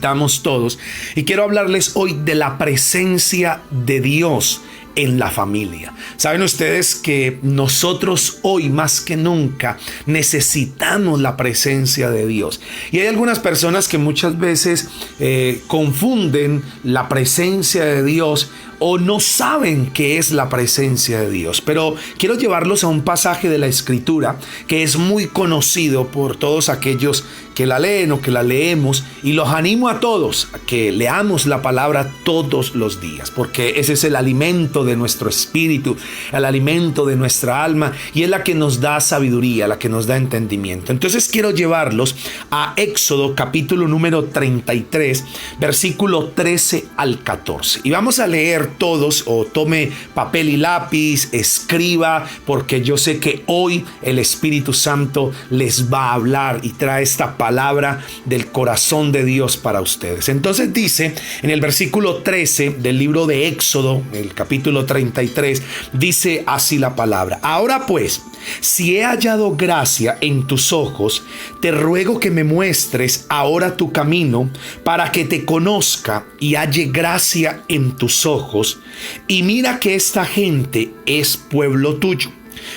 Estamos todos, y quiero hablarles hoy de la presencia de Dios en la familia. Saben ustedes que nosotros hoy más que nunca necesitamos la presencia de Dios, y hay algunas personas que muchas veces confunden la presencia de Dios o no saben qué es la presencia de Dios. Pero quiero llevarlos a un pasaje de la Escritura que es muy conocido por todos aquellos que la leen o que la leemos, y los animo a todos a que leamos la palabra todos los días, porque ese es el alimento de nuestro espíritu, el alimento de nuestra alma, y es la que nos da sabiduría, la que nos da entendimiento. Entonces quiero llevarlos a Éxodo capítulo número 33, versículo 13 al 14, y vamos a leer todos. O tome papel y lápiz, escriba, porque yo sé que hoy el Espíritu Santo les va a hablar y trae esta palabra del corazón de Dios para ustedes. Entonces dice en el versículo 13 del libro de Éxodo, el capítulo 33, dice así la palabra: ahora pues, si he hallado gracia en tus ojos, te ruego que me muestres ahora tu camino, para que te conozca y halle gracia en tus ojos, y mira que esta gente es pueblo tuyo.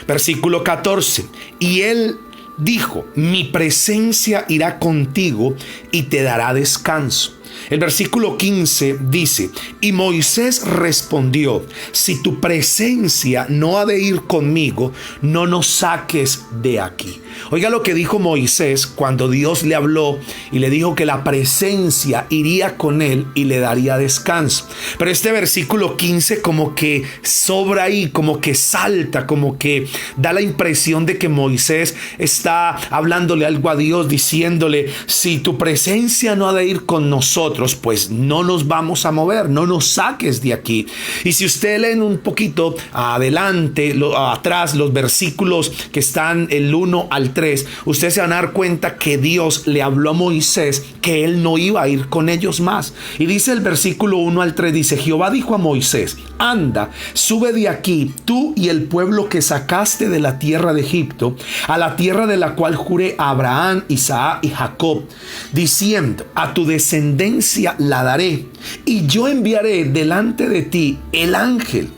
Versículo 14, y él dijo: mi presencia irá contigo y te dará descanso. El versículo 15 dice: y Moisés respondió: si tu presencia no ha de ir conmigo, no nos saques de aquí. Oiga lo que dijo Moisés cuando Dios le habló y le dijo que la presencia iría con él y le daría descanso. Pero este versículo 15 como que sobra ahí, como que salta, como que da la impresión de que Moisés está hablándole algo a Dios, diciéndole: si tu presencia no ha de ir con nosotros, pues no nos vamos a mover, no nos saques de aquí. Y si usted leen un poquito adelante, atrás, los versículos que están el 1 al 3, usted se van a dar cuenta que Dios le habló a Moisés que él no iba a ir con ellos más. Y dice el versículo 1 al 3, dice: Jehová dijo a Moisés: anda, sube de aquí, tú y el pueblo que sacaste de la tierra de Egipto, a la tierra de la cual juré a Abraham, Isaac y Jacob, diciendo: a tu descendencia la daré, y yo enviaré delante de ti el ángel,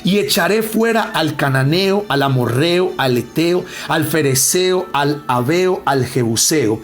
y echaré fuera al cananeo, al amorreo, al eteo, al fereceo, al aveo, al jebuseo,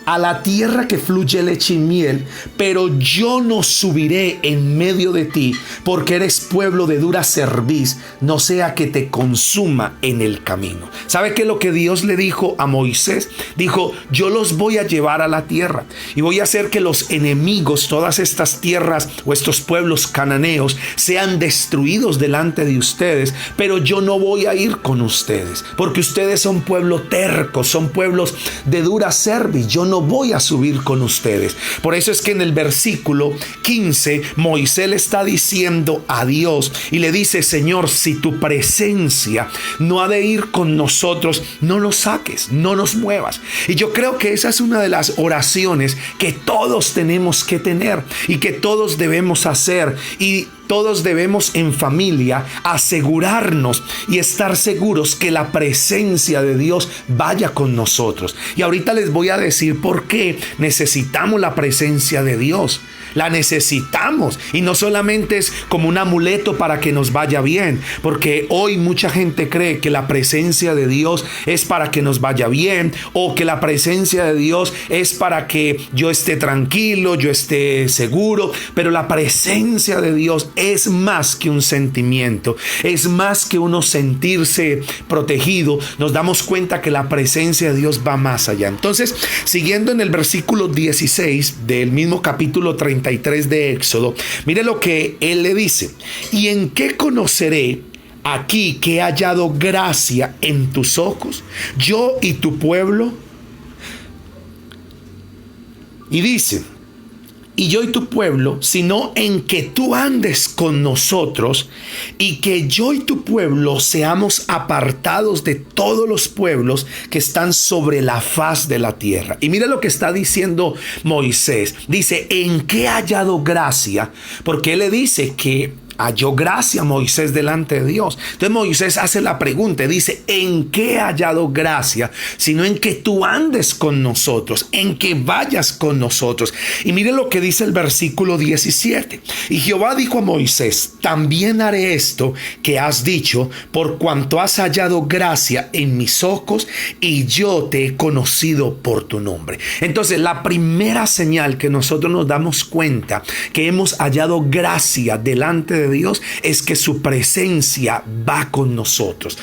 a la tierra que fluye leche y miel, pero yo no subiré en medio de ti, porque eres pueblo de dura cerviz, no sea que te consuma en el camino. ¿Sabe qué es lo que Dios le dijo a Moisés? Dijo: yo los voy a llevar a la tierra y voy a hacer que los enemigos, todas estas tierras o estos pueblos cananeos, sean destruidos delante de ustedes, pero yo no voy a ir con ustedes, porque ustedes son pueblo terco, son pueblos de dura cerviz. Yo no voy a subir con ustedes. Por eso es que en el versículo 15 Moisés le está diciendo a Dios y le dice: Señor, si tu presencia no ha de ir con nosotros, no nos saques, no nos muevas. Y yo creo que esa es una de las oraciones que todos tenemos que tener y que todos debemos hacer, y todos debemos en familia asegurarnos y estar seguros que la presencia de Dios vaya con nosotros. Y ahorita les voy a decir por qué necesitamos la presencia de Dios. La necesitamos, y no solamente es como un amuleto para que nos vaya bien, porque hoy mucha gente cree que la presencia de Dios es para que nos vaya bien, o que la presencia de Dios es para que yo esté tranquilo, yo esté seguro. Pero la presencia de Dios es más que un sentimiento, es más que uno sentirse protegido. Nos damos cuenta que la presencia de Dios va más allá. Entonces, siguiendo en el versículo 16 del mismo capítulo 33 de Éxodo, mire lo que él le dice: ¿y en qué conoceré aquí que he hallado gracia en tus ojos, yo y tu pueblo? Y dice: y yo y tu pueblo, sino en que tú andes con nosotros, y que yo y tu pueblo seamos apartados de todos los pueblos que están sobre la faz de la tierra. Y mira lo que está diciendo Moisés. Dice: ¿en qué he hallado gracia? Porque él le dice que halló gracia Moisés delante de Dios. Entonces Moisés hace la pregunta, dice, ¿en qué he hallado gracia? Sino en que tú andes con nosotros, en que vayas con nosotros. Y mire lo que dice el versículo 17. Y Jehová dijo a Moisés, también haré esto que has dicho, por cuanto has hallado gracia en mis ojos y yo te he conocido por tu nombre. Entonces la primera señal que nosotros nos damos cuenta que hemos hallado gracia delante de Dios es que su presencia va con nosotros,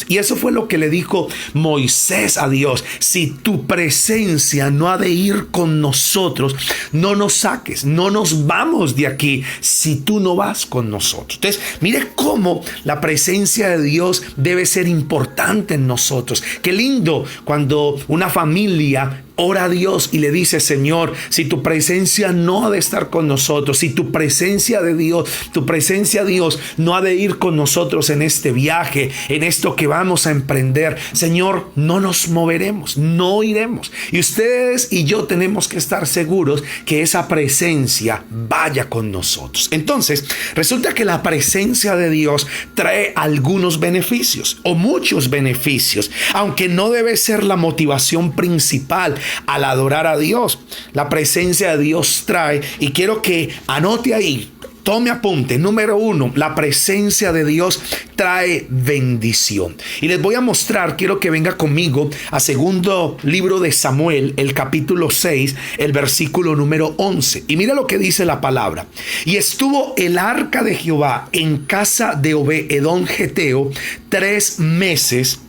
y eso fue lo que le dijo Moisés a Dios: si tu presencia no ha de ir con nosotros, no nos saques, no nos vamos de aquí si tú no vas con nosotros. Entonces mire cómo la presencia de Dios debe ser importante en nosotros. Qué lindo cuando una familia ora a Dios y le dice: Señor, si tu presencia no ha de estar con nosotros, si tu presencia Dios no ha de ir con nosotros en este viaje, en esto que vamos a emprender, Señor, no nos moveremos, no iremos. Y ustedes y yo tenemos que estar seguros que esa presencia vaya con nosotros. Entonces, resulta que la presencia de Dios trae algunos beneficios, o muchos beneficios, aunque no debe ser la motivación principal al adorar a Dios. La presencia de Dios trae, y quiero que anote ahí, tome apunte. Número 1, la presencia de Dios trae bendición. Y les voy a mostrar, quiero que venga conmigo a segundo libro de Samuel, el capítulo 6, el versículo número 11. Y mira lo que dice la palabra. Y estuvo el arca de Jehová en casa de Obed-edom geteo 3 meses.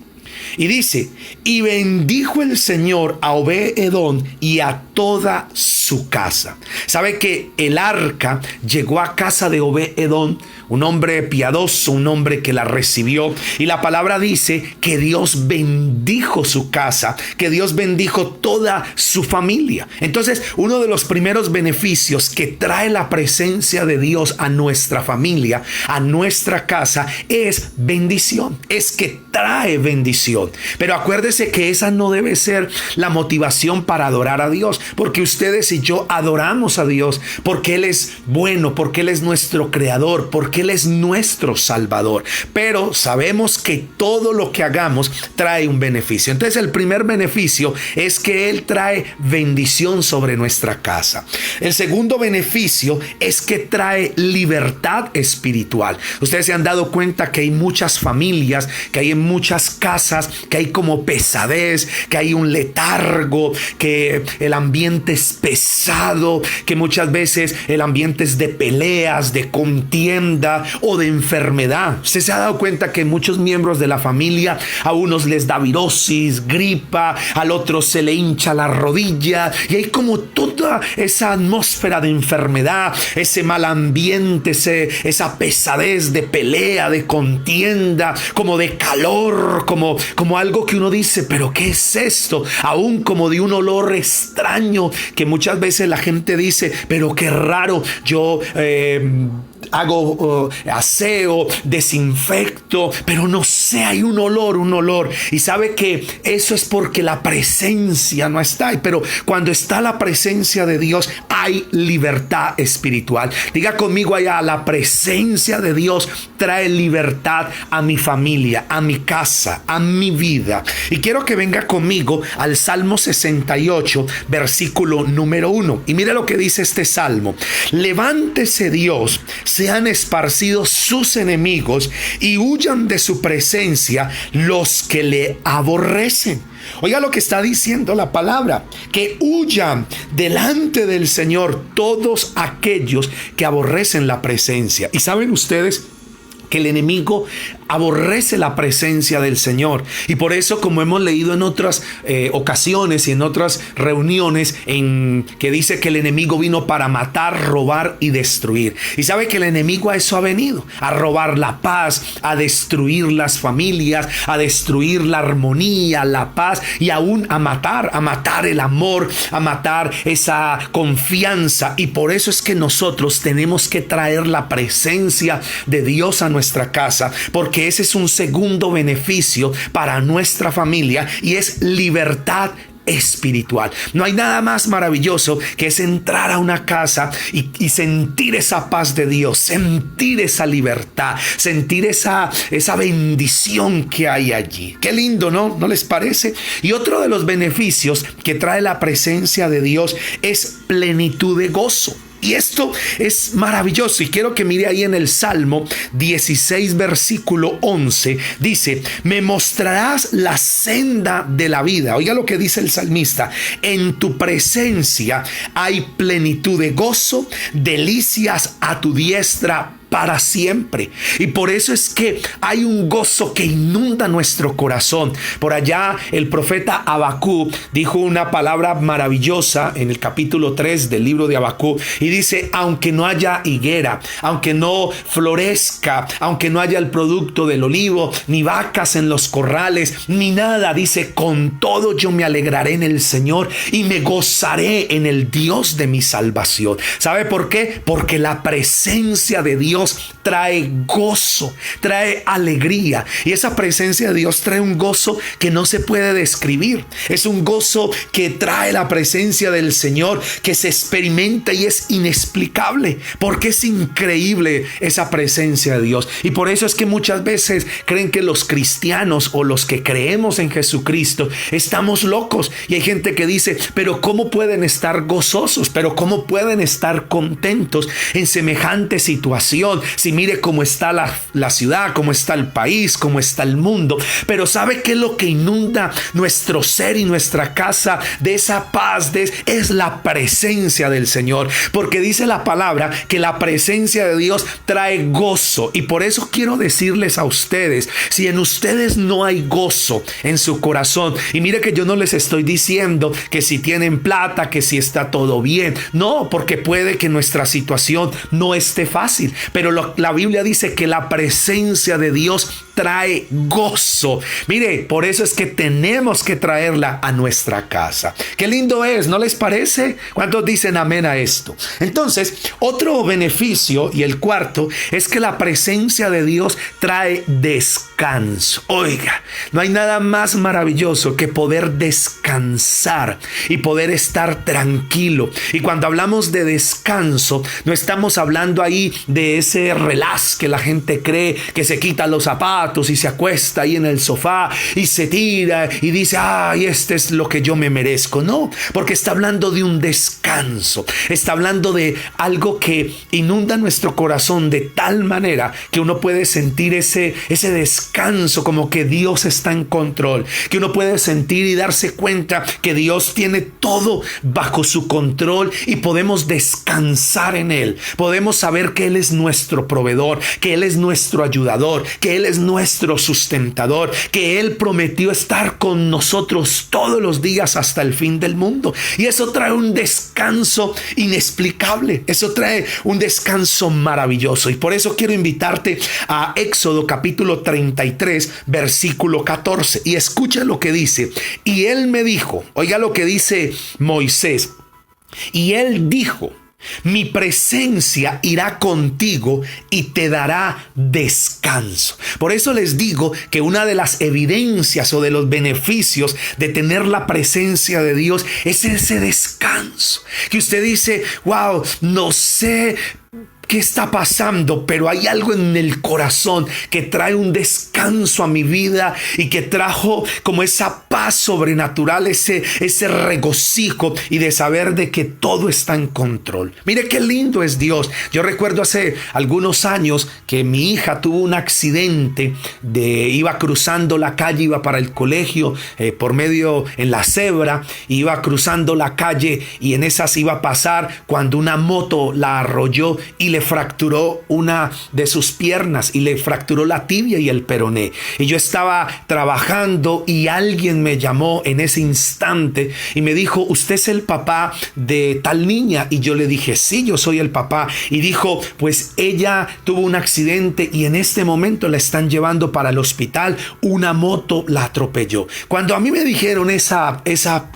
Y dice, y bendijo el Señor a Obed-edom y a toda su casa. ¿Sabe que el arca llegó a casa de Obed-edom? Un hombre piadoso, un hombre que la recibió. Y la palabra dice que Dios bendijo su casa, que Dios bendijo toda su familia. Entonces, uno de los primeros beneficios que trae la presencia de Dios a nuestra familia, a nuestra casa, es bendición. Es que trae bendición. Pero acuérdese que esa no debe ser la motivación para adorar a Dios, porque ustedes y yo adoramos a Dios porque Él es bueno, porque Él es nuestro creador, porque Él es nuestro Salvador. Pero sabemos que todo lo que hagamos trae un beneficio. Entonces el primer beneficio es que Él trae bendición sobre nuestra casa. El segundo beneficio es que trae libertad espiritual. Ustedes se han dado cuenta que hay muchas familias, que hay en muchas casas, que hay como pesadez, que hay un letargo, que el ambiente es pesado, que muchas veces el ambiente es de peleas, de contienda o de enfermedad. Usted se ha dado cuenta que muchos miembros de la familia, a unos les da virosis, gripa, al otro se le hincha la rodilla, y hay como toda esa atmósfera de enfermedad, ese mal ambiente, esa pesadez de pelea, de contienda, como de calor, como algo que uno dice, pero ¿qué es esto? Aún como de un olor extraño que muchas veces la gente dice, pero qué raro, yo hago aseo, desinfecto, pero no sé, hay un olor. Y sabe que eso es porque la presencia no está ahí. Pero cuando está la presencia de Dios, hay libertad espiritual. Diga conmigo allá: la presencia de Dios trae libertad a mi familia, a mi casa, a mi vida. Y quiero que venga conmigo al Salmo 68, versículo número 1. Y mire lo que dice este salmo: levántese Dios, sean esparcidos sus enemigos y huyan de su presencia los que le aborrecen. Oiga lo que está diciendo la palabra: que huyan delante del Señor todos aquellos que aborrecen la presencia. Y saben ustedes que el enemigo aborrece la presencia del Señor, y por eso, como hemos leído en otras ocasiones y en otras reuniones, en que dice que el enemigo vino para matar, robar y destruir. Y sabe que el enemigo a eso ha venido: a robar la paz, a destruir las familias, a destruir la armonía, la paz, y aún a matar el amor, a matar esa confianza. Y por eso es que nosotros tenemos que traer la presencia de Dios a nuestra casa, porque ese es un segundo beneficio para nuestra familia, y es libertad espiritual. No hay nada más maravilloso que es entrar a una casa y sentir esa paz de Dios, sentir esa libertad, sentir esa bendición que hay allí. Qué lindo, ¿no? ¿No les parece? Y otro de los beneficios que trae la presencia de Dios es plenitud de gozo. Y esto es maravilloso, y quiero que mire ahí en el Salmo 16, versículo 11, dice: me mostrarás la senda de la vida. Oiga lo que dice el salmista: en tu presencia hay plenitud de gozo, delicias a tu diestra para siempre. Y por eso es que hay un gozo que inunda nuestro corazón. Por allá el profeta Habacuc dijo una palabra maravillosa en el capítulo 3 del libro de Habacuc, y dice: aunque no haya higuera, aunque no florezca, aunque no haya el producto del olivo, ni vacas en los corrales, ni nada, dice, con todo yo me alegraré en el Señor y me gozaré en el Dios de mi salvación. ¿Sabe por qué? Porque la presencia de Dios trae gozo, trae alegría, y esa presencia de Dios trae un gozo que no se puede describir. Es un gozo que trae la presencia del Señor, que se experimenta y es inexplicable, porque es increíble esa presencia de Dios. Y por eso es que muchas veces creen que los cristianos o los que creemos en Jesucristo estamos locos, y hay gente que dice: pero ¿cómo pueden estar gozosos? ¿Pero cómo pueden estar contentos en semejante situación? Si mire cómo está la ciudad, cómo está el país, cómo está el mundo. Pero ¿sabe qué es lo que inunda nuestro ser y nuestra casa de esa paz? Es la presencia del Señor. Porque dice la palabra que la presencia de Dios trae gozo. Y por eso quiero decirles a ustedes: si en ustedes no hay gozo en su corazón, y mire que yo no les estoy diciendo que si tienen plata, que si está todo bien. No, porque puede que nuestra situación no esté fácil. Pero la Biblia dice que la presencia de Dios trae gozo. Mire, por eso es que tenemos que traerla a nuestra casa. Qué lindo es, ¿no les parece? ¿Cuántos dicen amén a esto? Entonces, otro beneficio, y el cuarto, es que la presencia de Dios trae descanso. Oiga, no hay nada más maravilloso que poder descansar y poder estar tranquilo. Y cuando hablamos de descanso, no estamos hablando ahí de ese relax que la gente cree, que se quita los zapatos y se acuesta ahí en el sofá y se tira y dice: ay, este es lo que yo me merezco. No, porque está hablando de un descanso, está hablando de algo que inunda nuestro corazón de tal manera que uno puede sentir ese descanso, como que Dios está en control, que uno puede sentir y darse cuenta que Dios tiene todo bajo su control y podemos descansar en Él. Podemos saber que Él es nuestro proveedor, que Él es nuestro ayudador, que Él es nuestro sustentador, que Él prometió estar con nosotros todos los días hasta el fin del mundo. Y eso trae un descanso inexplicable, eso trae un descanso maravilloso. Y por eso quiero invitarte a Éxodo capítulo 33, versículo 14, y escucha lo que dice: y Él me dijo, oiga lo que dice Moisés, y Él dijo: mi presencia irá contigo y te dará descanso. Por eso les digo que una de las evidencias o de los beneficios de tener la presencia de Dios es ese descanso. Que usted dice: wow, no sé qué está pasando, pero hay algo en el corazón que trae un descanso a mi vida y que trajo como esa paz sobrenatural, ese regocijo y de saber de que todo está en control. Mire qué lindo es Dios. Yo recuerdo hace algunos años que mi hija tuvo un accidente, iba cruzando la calle, iba para el colegio por medio en la cebra, iba cruzando la calle y en esas iba a pasar cuando una moto la arrolló y le fracturó una de sus piernas y le fracturó la tibia y el peroné. Y yo estaba trabajando y alguien me llamó en ese instante y me dijo: ¿usted es el papá de tal niña? Y yo le dije: sí, yo soy el papá. Y dijo: pues ella tuvo un accidente y en este momento la están llevando para el hospital, una moto la atropelló. Cuando a mí me dijeron esa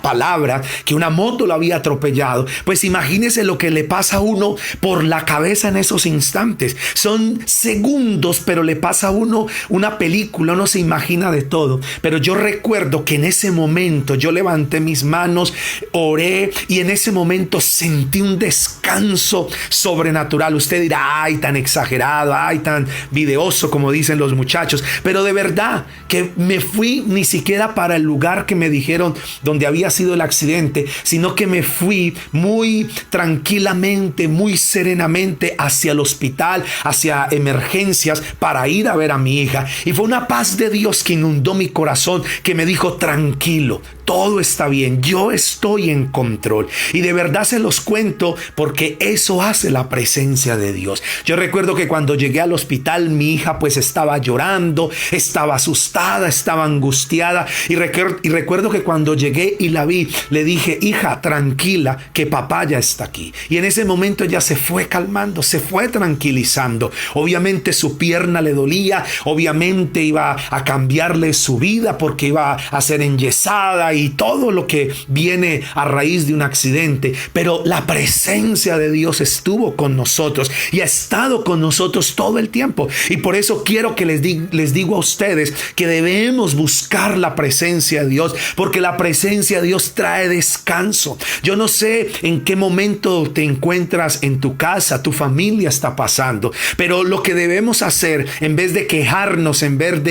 palabra, que una moto la había atropellado, pues imagínese lo que le pasa a uno por la cabeza en esos instantes. Son segundos, pero le pasa a uno una película, uno se imagina de todo. Pero yo recuerdo que en ese momento yo levanté mis manos, oré y en ese momento sentí un descanso sobrenatural. Usted dirá, ay, tan exagerado, ay, tan videoso, como dicen los muchachos, pero de verdad que me fui ni siquiera para el lugar que me dijeron donde había sido el accidente, sino que me fui muy tranquilamente, muy serenamente hacia el hospital, hacia emergencias, para ir a ver a mi hija. Y fue una paz de Dios que inundó mi corazón, que me dijo, tranquilo, todo está bien, yo estoy en control. Y de verdad se los cuento porque eso hace la presencia de Dios. Yo recuerdo que cuando llegué al hospital, mi hija pues estaba llorando, estaba asustada, estaba angustiada. Y recuerdo que cuando llegué y la vi, le dije, hija, tranquila, que papá ya está aquí. Y en ese momento ella se fue calmando, se fue tranquilizando. Obviamente su pierna le dolía, obviamente iba a cambiarle su vida porque iba a ser enyesada y todo lo que viene a raíz de un accidente. Pero la presencia de Dios estuvo con nosotros y ha estado con nosotros todo el tiempo. Y por eso quiero que les digo a ustedes que debemos buscar la presencia de Dios, porque la presencia de Dios trae descanso. Yo no sé en qué momento te encuentras en tu casa, tu familia está pasando, pero lo que debemos hacer, en vez de quejarnos, en vez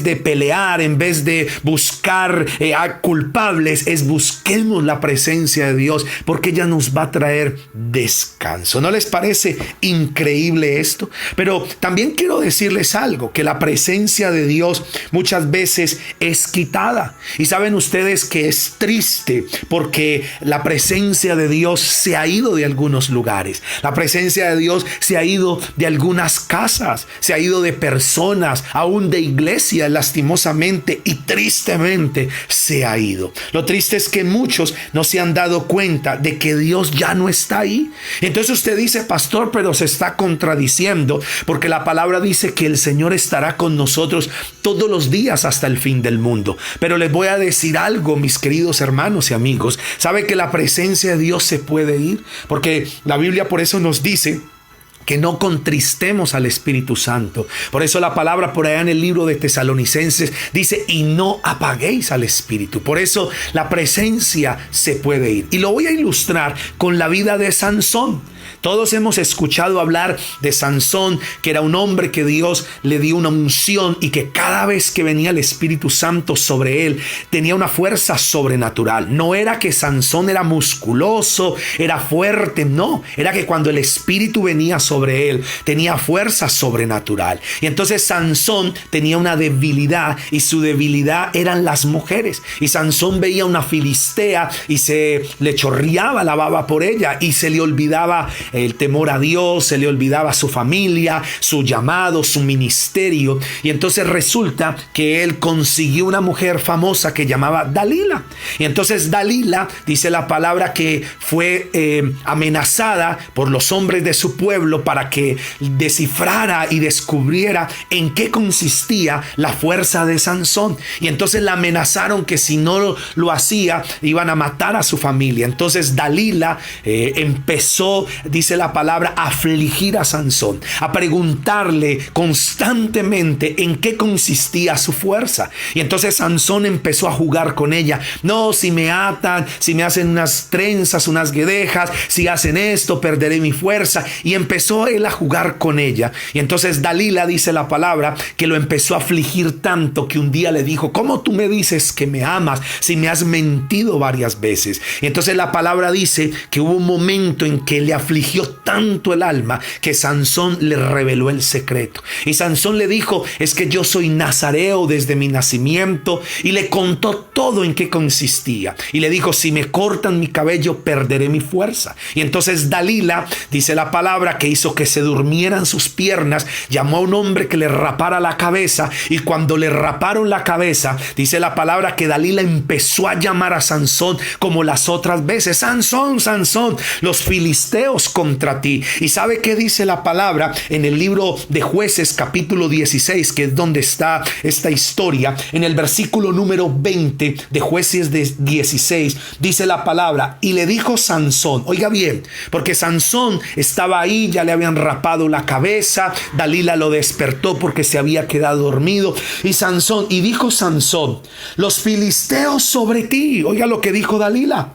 de pelear, en vez de buscar culpables, es busquemos la presencia de Dios, porque ella nos va a traer descanso. ¿No les parece increíble esto? Pero también quiero decirles algo, que la presencia de Dios muchas veces es quitada. Y saben ustedes que es triste porque la presencia de Dios se ha ido de algunos lugares. La presencia de Dios se ha ido de algunas casas, se ha ido de personas, aún de iglesias, lastimosamente y tristemente se ha ido. Lo triste es que muchos no se han dado cuenta de que Dios ya no está ahí. Entonces usted dice, pastor, pero se está contradiciendo, porque la palabra dice que el Señor estará con nosotros todos los días hasta el fin del mundo. Pero les voy a decir algo, mis queridos hermanos y amigos. ¿Sabe que la presencia de Dios se puede ir? Porque la Biblia por eso nos dice que no contristemos al Espíritu Santo. Por eso la palabra por allá en el libro de Tesalonicenses dice, y no apaguéis al Espíritu. Por eso la presencia se puede ir. Y lo voy a ilustrar con la vida de Sansón. Todos hemos escuchado hablar de Sansón, que era un hombre que Dios le dio una unción y que cada vez que venía el Espíritu Santo sobre él, tenía una fuerza sobrenatural. No era que Sansón era musculoso, era fuerte, no. Era que cuando el Espíritu venía sobre él, tenía fuerza sobrenatural. Y entonces Sansón tenía una debilidad y su debilidad eran las mujeres. Y Sansón veía una filistea y se le chorreaba la baba por ella y se le olvidaba el temor a Dios, se le olvidaba su familia, su llamado, su ministerio. Y entonces resulta que él consiguió una mujer famosa que llamaba Dalila. Y entonces Dalila, dice la palabra, que fue amenazada por los hombres de su pueblo para que descifrara y descubriera en qué consistía la fuerza de Sansón. Y entonces la amenazaron que si no lo hacía, iban a matar a su familia. Entonces Dalila empezó, dice la palabra, a afligir a Sansón, a preguntarle constantemente en qué consistía su fuerza. Y entonces Sansón empezó a jugar con ella. No, si me atan, si me hacen unas trenzas, unas guedejas, si hacen esto, perderé mi fuerza. Y empezó él a jugar con ella. Y entonces Dalila, dice la palabra, que lo empezó a afligir tanto que un día le dijo, ¿cómo tú me dices que me amas si me has mentido varias veces? Y entonces la palabra dice que hubo un momento en que le afligió tanto el alma que Sansón le reveló el secreto. Y Sansón le dijo, es que yo soy nazareo desde mi nacimiento, y le contó todo en qué consistía. Y le dijo, si me cortan mi cabello, perderé mi fuerza. Y entonces Dalila, dice la palabra, que hizo que se durmieran sus piernas, llamó a un hombre que le rapara la cabeza, y cuando le raparon la cabeza, dice la palabra que Dalila empezó a llamar a Sansón como las otras veces. Sansón, Sansón, los filisteos Dios contra ti. ¿Y sabe qué dice la palabra en el libro de Jueces capítulo 16, que es donde está esta historia? En el versículo número 20 de Jueces 16 dice la palabra: y le dijo Sansón, oiga bien, porque Sansón estaba ahí, ya le habían rapado la cabeza, Dalila lo despertó porque se había quedado dormido, y dijo Sansón: los filisteos sobre ti. Oiga lo que dijo Dalila.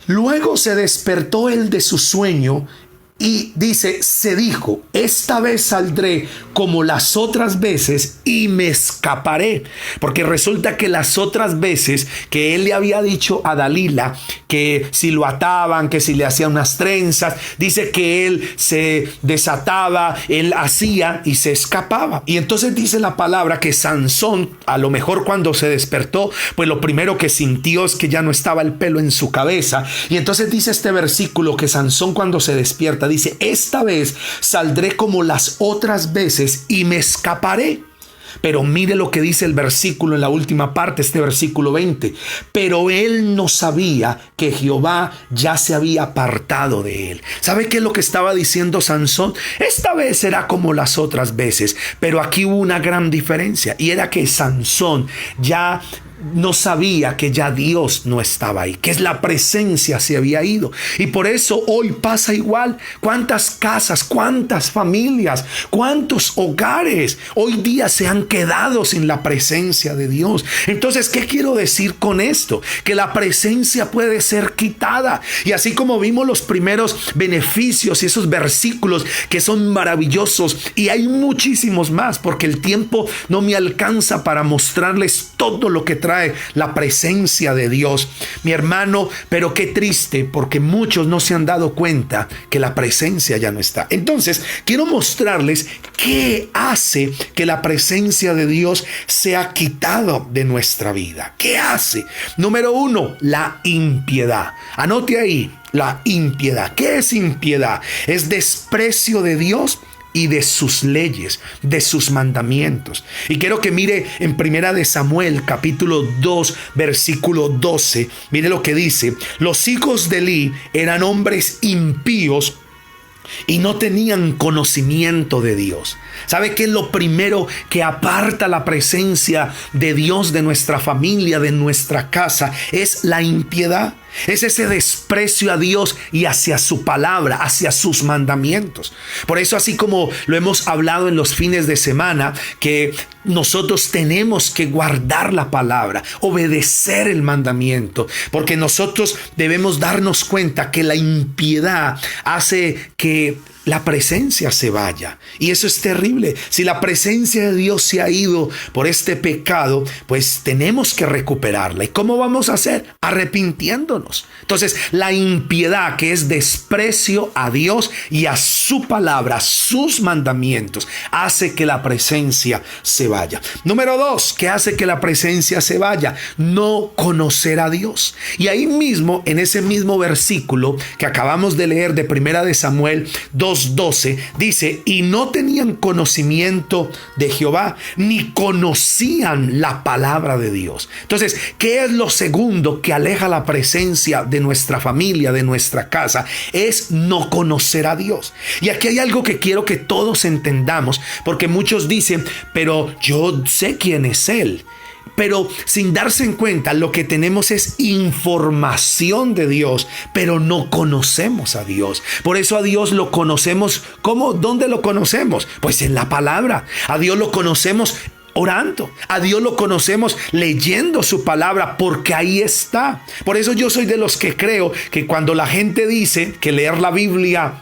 Luego se despertó él de su sueño y dice, se dijo: esta vez saldré como las otras veces y me escaparé. Porque resulta que las otras veces que él le había dicho a Dalila que si lo ataban, que si le hacían unas trenzas, dice que él se desataba, él hacía y se escapaba. Y entonces dice la palabra que Sansón, a lo mejor cuando se despertó, pues lo primero que sintió es que ya no estaba el pelo en su cabeza. Y entonces dice este versículo que Sansón, cuando se despierta, dice: esta vez saldré como las otras veces y me escaparé. Pero mire lo que dice el versículo en la última parte, este versículo 20. Pero él no sabía que Jehová ya se había apartado de él. ¿Sabe qué es lo que estaba diciendo Sansón? Esta vez será como las otras veces. Pero aquí hubo una gran diferencia, y era que Sansón ya no sabía que ya Dios no estaba ahí, que es la presencia se había ido. Y por eso hoy pasa igual. ¿Cuántas casas, cuántas familias, cuántos hogares hoy día se han quedado sin la presencia de Dios? Entonces, ¿qué quiero decir con esto? Que la presencia puede ser quitada. Y así como vimos los primeros beneficios y esos versículos que son maravillosos, y hay muchísimos más, porque el tiempo no me alcanza para mostrarles todo lo que trae la presencia de Dios, mi hermano. Pero qué triste, porque muchos no se han dado cuenta que la presencia ya no está. Entonces quiero mostrarles qué hace que la presencia de Dios sea quitado de nuestra vida. ¿Qué hace? Número 1, la impiedad. Anote ahí, la impiedad. ¿Qué es impiedad? Es desprecio de Dios y de sus leyes, de sus mandamientos. Y quiero que mire en Primera de Samuel capítulo 2 versículo 12. Mire lo que dice: los hijos de Eli eran hombres impíos y no tenían conocimiento de Dios. ¿Sabe qué es lo primero que aparta la presencia de Dios de nuestra familia, de nuestra casa? Es la impiedad. Es ese desprecio a Dios y hacia su palabra, hacia sus mandamientos. Por eso, así como lo hemos hablado en los fines de semana, que nosotros tenemos que guardar la palabra, obedecer el mandamiento, porque nosotros debemos darnos cuenta que la impiedad hace que la presencia se vaya. Y eso es terrible. Si la presencia de Dios se ha ido por este pecado, pues tenemos que recuperarla. ¿Y cómo vamos a hacer? Arrepintiéndonos. Entonces, la impiedad, que es desprecio a Dios y a su palabra, sus mandamientos, hace que la presencia se vaya. Número 2, ¿qué hace que la presencia se vaya? No conocer a Dios. Y ahí mismo, en ese mismo versículo que acabamos de leer de Primera de Samuel 2:12, dice: y no tenían conocimiento de Jehová, ni conocían la palabra de Dios. Entonces, ¿qué es lo segundo que aleja la presencia de nuestra familia, de nuestra casa? Es no conocer a Dios. Y aquí hay algo que quiero que todos entendamos, porque muchos dicen: pero yo sé quién es Él. Pero sin darse en cuenta, lo que tenemos es información de Dios, pero no conocemos a Dios. Por eso a Dios lo conocemos. ¿Cómo? ¿Dónde lo conocemos? Pues en la palabra. A Dios lo conocemos orando. A Dios lo conocemos leyendo su palabra, porque ahí está. Por eso yo soy de los que creo que cuando la gente dice que leer la Biblia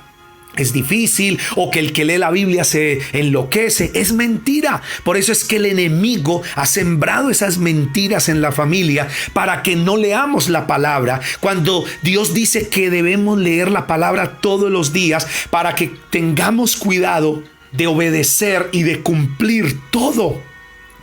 es difícil, o que el que lee la Biblia se enloquece, es mentira. Por eso es que el enemigo ha sembrado esas mentiras en la familia, para que no leamos la palabra, cuando Dios dice que debemos leer la palabra todos los días, para que tengamos cuidado de obedecer y de cumplir todo.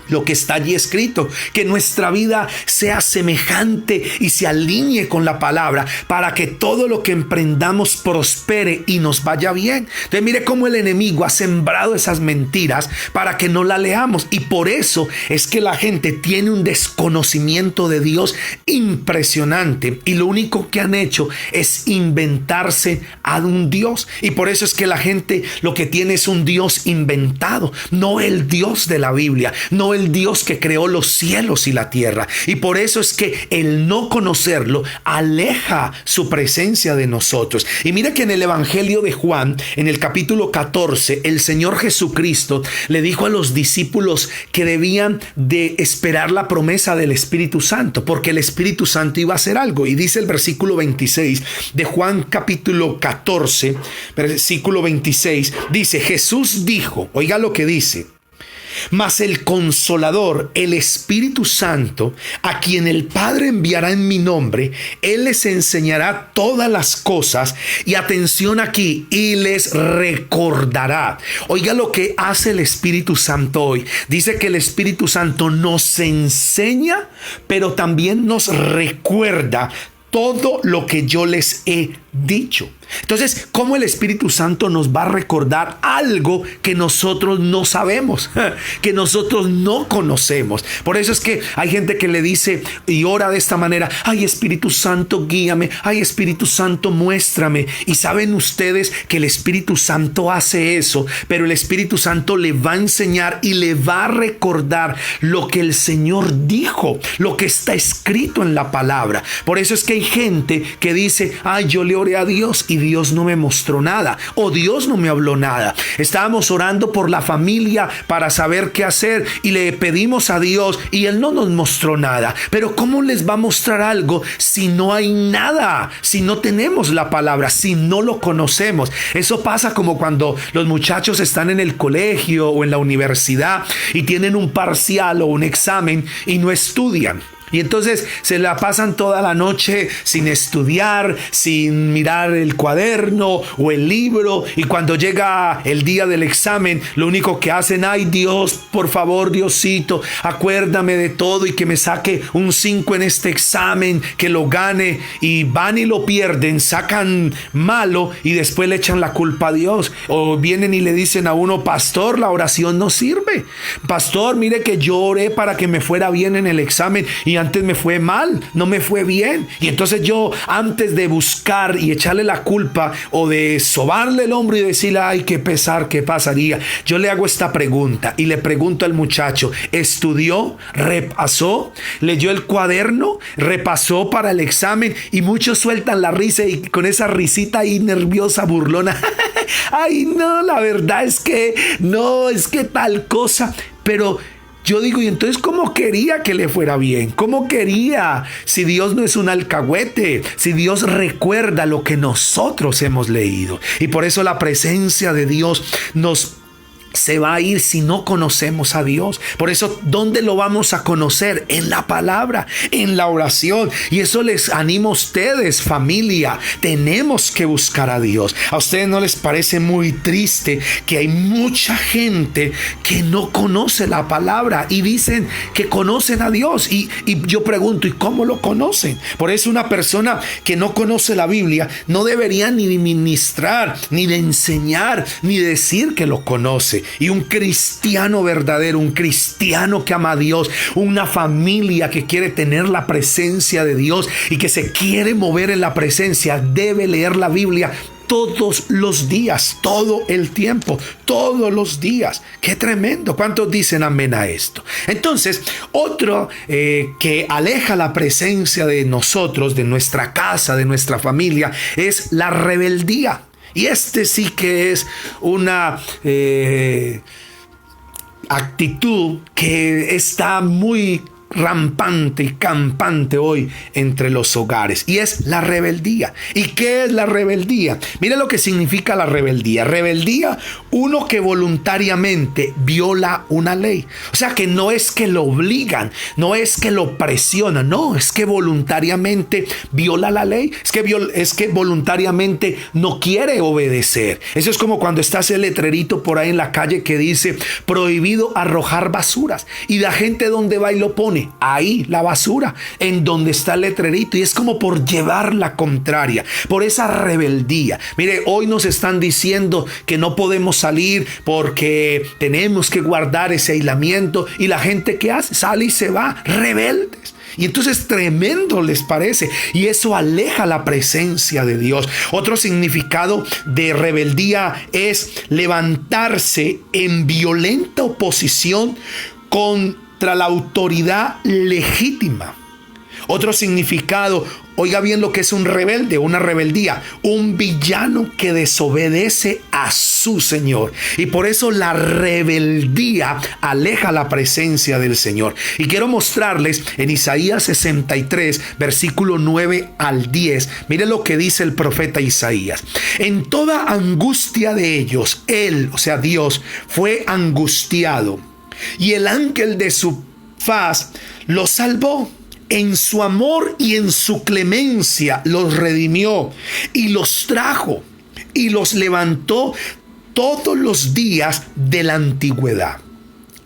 lo que está allí escrito, que nuestra vida sea semejante y se alinee con la palabra para que todo lo que emprendamos prospere y nos vaya bien. Entonces mire cómo el enemigo ha sembrado esas mentiras para que no la leamos, y por eso es que la gente tiene un desconocimiento de Dios impresionante, y lo único que han hecho es inventarse a un Dios, y por eso es que la gente lo que tiene es un Dios inventado, no el Dios de la Biblia, no el Dios que creó los cielos y la tierra. Y por eso es que el no conocerlo aleja su presencia de nosotros. Y mira que en el Evangelio de Juan, en el capítulo 14, el Señor Jesucristo le dijo a los discípulos que debían de esperar la promesa del Espíritu Santo, porque el Espíritu Santo iba a hacer algo. Y dice el versículo 26 de Juan capítulo 14, versículo 26, dice: Jesús dijo, oiga lo que dice: mas el Consolador, el Espíritu Santo, a quien el Padre enviará en mi nombre, Él les enseñará todas las cosas, y atención aquí, y les recordará. Oiga lo que hace el Espíritu Santo hoy. Dice que el Espíritu Santo nos enseña, pero también nos recuerda todo lo que yo les he dicho. Entonces, ¿cómo el Espíritu Santo nos va a recordar algo que nosotros no sabemos, que nosotros no conocemos? Por eso es que hay gente que le dice y ora de esta manera: ay, Espíritu Santo, guíame, ay, Espíritu Santo, muéstrame. Y saben ustedes que el Espíritu Santo hace eso, pero el Espíritu Santo le va a enseñar y le va a recordar lo que el Señor dijo, lo que está escrito en la palabra. Por eso es que hay gente que dice: ay, yo le oré a Dios y Dios no me mostró nada, o Dios no me habló nada. Estábamos orando por la familia para saber qué hacer y le pedimos a Dios y Él no nos mostró nada. Pero ¿cómo les va a mostrar algo si no hay nada? Si no tenemos la palabra, si no lo conocemos. Eso pasa como cuando los muchachos están en el colegio o en la universidad y tienen un parcial o un examen y no estudian. Y entonces se la pasan toda la noche sin estudiar, sin mirar el cuaderno o el libro, y cuando llega el día del examen, lo único que hacen: ay, Dios, por favor, Diosito, acuérdame de todo y que me saque un 5 en este examen, que lo gane. Y van y lo pierden, sacan malo y después le echan la culpa a Dios. O vienen y le dicen a uno: pastor, la oración no sirve. Pastor, mire que yo oré para que me fuera bien en el examen y antes me fue mal, no me fue bien. Y entonces yo, antes de buscar y echarle la culpa o de sobarle el hombro y decirle: ay, qué pesar, qué pasaría, yo le hago esta pregunta y le pregunto al muchacho: ¿estudió? ¿Repasó? ¿Leyó el cuaderno? ¿Repasó para el examen? Y muchos sueltan la risa y con esa risita ahí nerviosa, burlona: ay, no, la verdad es que no, es que tal cosa. Pero yo digo: y entonces, ¿cómo quería que le fuera bien? ¿Cómo quería? Si Dios no es un alcahuete, si Dios recuerda lo que nosotros hemos leído. Y por eso la presencia de Dios se va a ir si no conocemos a Dios. Por eso, ¿dónde lo vamos a conocer? En la palabra, en la oración. Y eso les animo a ustedes, familia. Tenemos que buscar a Dios. ¿A ustedes no les parece muy triste que hay mucha gente que no conoce la palabra y dicen que conocen a Dios? Y yo pregunto: ¿y cómo lo conocen? Por eso una persona que no conoce la Biblia no debería ni de ministrar, ni de enseñar, ni decir que lo conoce. Y un cristiano verdadero, un cristiano que ama a Dios, una familia que quiere tener la presencia de Dios y que se quiere mover en la presencia, debe leer la Biblia todos los días, todo el tiempo, todos los días. ¡Qué tremendo! ¿Cuántos dicen amén a esto? Entonces, otro que aleja la presencia de nosotros, de nuestra casa, de nuestra familia, es la rebeldía. Y este sí que es una actitud que está muy rampante y campante hoy entre los hogares, y es la rebeldía. ¿Y qué es la rebeldía? Mire lo que significa la rebeldía. Rebeldía, uno que voluntariamente viola una ley. O sea, que no es que lo obligan, no es que lo presionan, no, es que voluntariamente viola la ley, es que voluntariamente no quiere obedecer. Eso es como cuando está ese letrerito por ahí en la calle que dice prohibido arrojar basuras, y la gente donde va y lo pone ahí, la basura, en donde está el letrerito, y es como por llevar la contraria, por esa rebeldía. Mire, hoy nos están diciendo que no podemos salir porque tenemos que guardar ese aislamiento, y la gente ¿qué hace? Sale y se va, rebeldes. Y entonces tremendo les parece, y eso aleja la presencia de Dios. Otro significado de rebeldía es levantarse en violenta oposición contra la autoridad legítima. Otro significado, oiga bien lo que es un rebelde, una rebeldía, un villano que desobedece a su Señor. Y por eso la rebeldía aleja la presencia del Señor. Y quiero mostrarles en Isaías 63, versículo 9 al 10. Mire lo que dice el profeta Isaías. En toda angustia de ellos, Él, o sea Dios, fue angustiado, y el ángel de su faz los salvó. En su amor y en su clemencia los redimió y los trajo y los levantó todos los días de la antigüedad.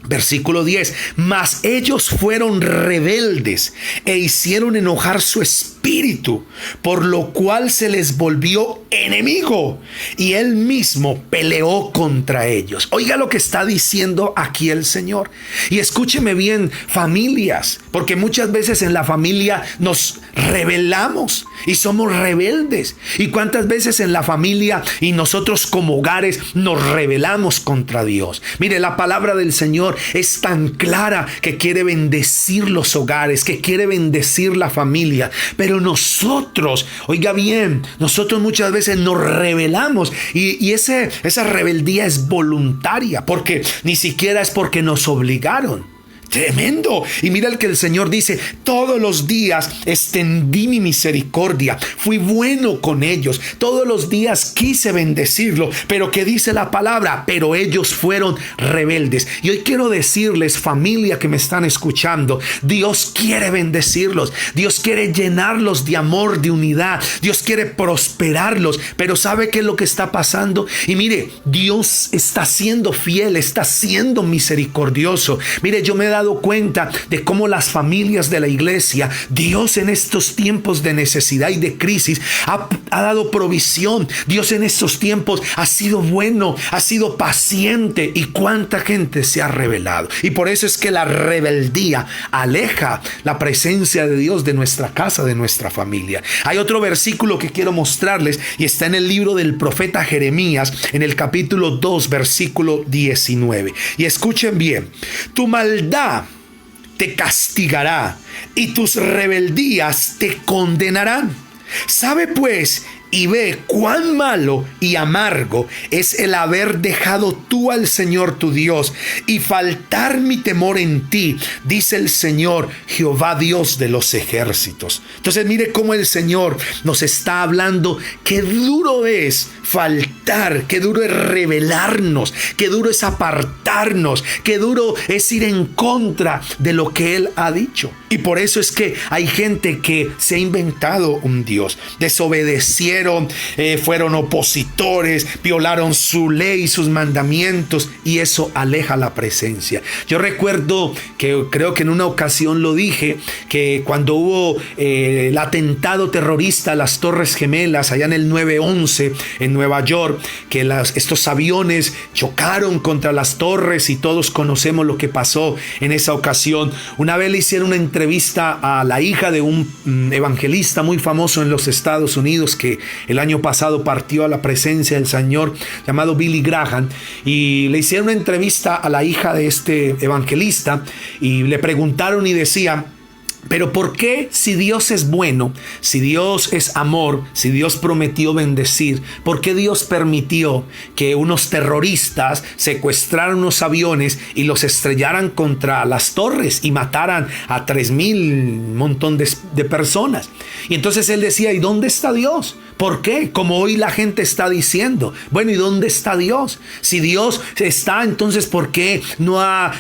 Versículo 10. Mas ellos fueron rebeldes e hicieron enojar su espíritu, por lo cual se les volvió enemigo, y él mismo peleó contra ellos. Oiga lo que está diciendo aquí el Señor. Y escúcheme bien, familias, porque muchas veces en la familia nos rebelamos y somos rebeldes. Y cuántas veces en la familia y nosotros como hogares nos rebelamos contra Dios. Mire, la palabra del Señor es tan clara que quiere bendecir los hogares, que quiere bendecir la familia. Pero nosotros, oiga bien, nosotros muchas veces nos rebelamos, y esa rebeldía es voluntaria, porque ni siquiera es porque nos obligaron. Tremendo. Y mira el que el Señor dice: todos los días extendí mi misericordia, fui bueno con ellos, todos los días quise bendecirlo. Pero ¿qué dice la palabra? Pero ellos fueron rebeldes. Y hoy quiero decirles, familia que me están escuchando, Dios quiere bendecirlos, Dios quiere llenarlos de amor, de unidad, Dios quiere prosperarlos. Pero ¿sabe qué es lo que está pasando? Y mire, Dios está siendo fiel, está siendo misericordioso. Mire, yo me he dado cuenta de cómo las familias de la iglesia, Dios en estos tiempos de necesidad y de crisis ha dado provisión. Dios en estos tiempos ha sido bueno, ha sido paciente, y cuánta gente se ha rebelado. Y por eso es que la rebeldía aleja la presencia de Dios de nuestra casa, de nuestra familia. Hay otro versículo que quiero mostrarles, y está en el libro del profeta Jeremías, en el capítulo 2, versículo 19. Y escuchen bien: tu maldad te castigará y tus rebeldías te condenarán. Sabe pues y ve cuán malo y amargo es el haber dejado tú al Señor tu Dios y faltar mi temor en ti, dice el Señor Jehová Dios de los ejércitos. Entonces mire cómo el Señor nos está hablando. Qué duro es faltar, qué duro es rebelarnos, qué duro es apartarnos, qué duro es ir en contra de lo que Él ha dicho. Y por eso es que hay gente que se ha inventado un Dios, desobedecieron, fueron opositores, violaron su ley, sus mandamientos, y eso aleja la presencia. Yo recuerdo que creo que en una ocasión lo dije, que cuando hubo el atentado terrorista a las Torres Gemelas allá en el 9/11 en Nueva York, que estos aviones chocaron contra las torres, y todos conocemos lo que pasó en esa ocasión. Una vez le hicieron una entrevista a la hija de un evangelista muy famoso en los Estados Unidos, que el año pasado partió a la presencia del Señor, llamado Billy Graham, y le hicieron una entrevista a la hija de este evangelista, y le preguntaron y decía: Pero ¿por qué, si Dios es bueno, si Dios es amor, si Dios prometió bendecir, por qué Dios permitió que unos terroristas secuestraran unos aviones y los estrellaran contra las torres y mataran a 3,000, un montón de personas? Y entonces él decía, ¿y dónde está Dios? ¿Por qué? Como hoy la gente está diciendo, bueno, ¿y dónde está Dios? Si Dios está, entonces ¿por qué no ha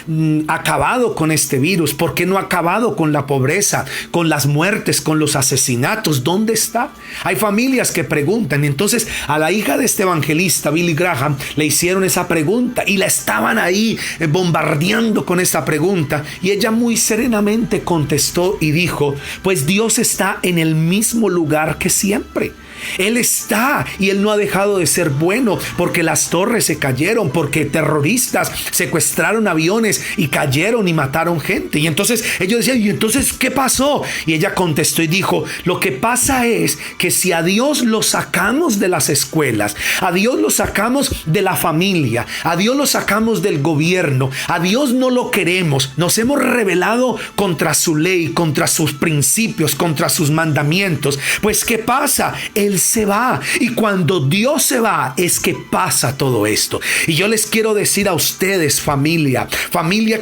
acabado con este virus? ¿Por qué no ha acabado con la pobreza, con las muertes, con los asesinatos? ¿Dónde está? Hay familias que preguntan. Entonces a la hija de este evangelista, Billy Graham, le hicieron esa pregunta y la estaban ahí bombardeando con esa pregunta, y ella muy serenamente contestó y dijo, pues Dios está en el mismo lugar que siempre. Él está, y Él no ha dejado de ser bueno, porque las torres se cayeron, porque terroristas secuestraron aviones y cayeron y mataron gente. Y entonces ellos decían, ¿y entonces qué pasó? Y ella contestó y dijo, lo que pasa es que si a Dios lo sacamos de las escuelas, a Dios lo sacamos de la familia, a Dios lo sacamos del gobierno, a Dios no lo queremos, nos hemos rebelado contra su ley, contra sus principios, contra sus mandamientos, pues ¿qué pasa? Él se va, y cuando Dios se va es que pasa todo esto. Y yo les quiero decir a ustedes, familia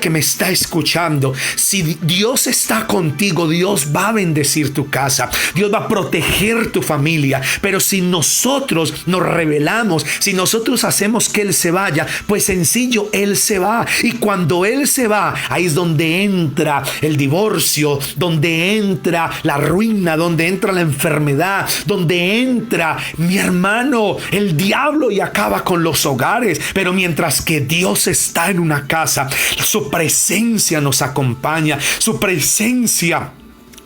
que me está escuchando, si Dios está contigo, Dios va a bendecir tu casa, Dios va a proteger tu familia. Pero si nosotros nos rebelamos, si nosotros hacemos que Él se vaya, pues sencillo, Él se va. Y cuando Él se va, ahí es donde entra el divorcio, donde entra la ruina, donde entra la enfermedad, donde entra, mi hermano, el diablo, y acaba con los hogares. Pero mientras que Dios está en una casa, su presencia nos acompaña, su presencia